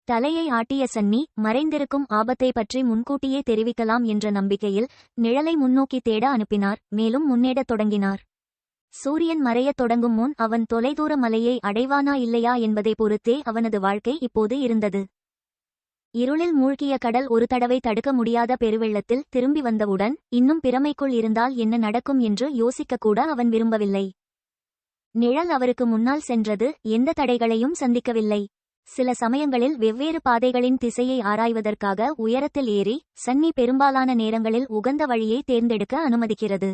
தலையை ஆட்டிய சன்னி மறைந்திருக்கும் ஆபத்தை பற்றி முன்கூட்டியே தெரிவிக்கலாம் என்ற நம்பிக்கையில் நிழலை முன்னோக்கி தேட அனுப்பினார். மேலும் முன்னேடத் தொடங்கினார். சூரியன் மறையத் தொடங்கும் முன் அவன் தொலைதூர மலையை அடைவானா இல்லையா என்பதை பொறுத்தே அவனது வாழ்க்கை இப்போது இருந்தது. இருளில் மூழ்கிய கடல் ஒரு தடவை தடுக்க முடியாத பெருவெள்ளத்தில் திரும்பி வந்தவுடன் இன்னும் பிரமைக்குள் இருந்தால் என்ன நடக்கும் என்று யோசிக்கக்கூட அவன் விரும்பவில்லை. நிழல் அவருக்கு முன்னால் சென்றது, எந்த தடைகளையும் சந்திக்கவில்லை. சில சமயங்களில் வெவ்வேறு பாதைகளின் திசையை ஆராய்வதற்காக உயரத்தில் ஏறி சன்னி பெரும்பாலான நேரங்களில் உகந்த வழியை தேர்ந்தெடுக்க அனுமதிக்கிறது.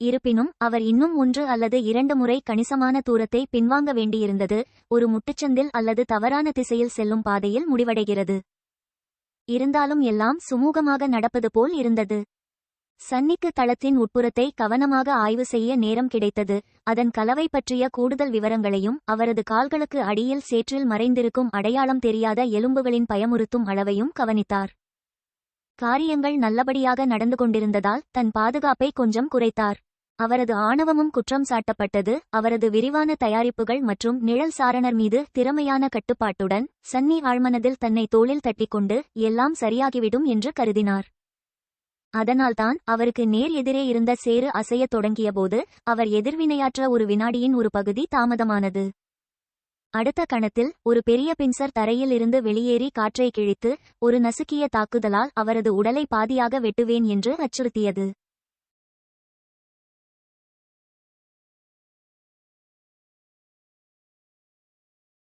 இருப்பினும் அவர் இன்னும் 1 அல்லது 2 முறை கணிசமான தூரத்தை பின்வாங்க வேண்டியிருந்தது. ஒரு முட்டுச்சந்தில் அல்லது தவறான திசையில் செல்லும் பாதையில் முடிவடைகிறது. இருந்தாலும் எல்லாம் சுமூகமாக நடப்பது போல் இருந்தது. சன்னிக்கு தளத்தின் உட்புறத்தை கவனமாக ஆய்வு செய்ய நேரம் கிடைத்தது. அதன் கலவை பற்றிய கூடுதல் விவரங்களையும் அவரது கால்களுக்கு அடியில் சேற்றில் மறைந்திருக்கும் அடையாளம் தெரியாத எலும்புகளின் பயமுறுத்தும் அளவையும் கவனித்தார். காரியங்கள் நல்லபடியாக நடந்து கொண்டிருந்ததால் தன் பாதுகாப்பை கொஞ்சம் குறைத்தார். அவரது ஆணவமும் குற்றம் சாட்டப்பட்டது. அவரது விரிவான தயாரிப்புகள் மற்றும் நிழல் சாரணர் மீது திறமையான கட்டுப்பாட்டுடன் சன்னி ஆழ்மனதில் தன்னை தோளில் தட்டிக்கொண்டு எல்லாம் சரியாகிவிடும் என்று கருதினார். அதனால்தான் அவருக்கு நேர் எதிரே இருந்த சேறு அசையத் தொடங்கியபோது அவர் எதிர்வினையாற்ற ஒரு வினாடியின் ஒரு பகுதி தாமதமானது. அடுத்த கணத்தில் ஒரு பெரிய பின்சர் தரையில் இருந்து வெளியேறி காற்றை கிழித்து ஒரு நசுக்கிய தாக்குதலால் அவரது உடலை பாதியாக வெட்டுவேன் என்று அச்சுறுத்தியது.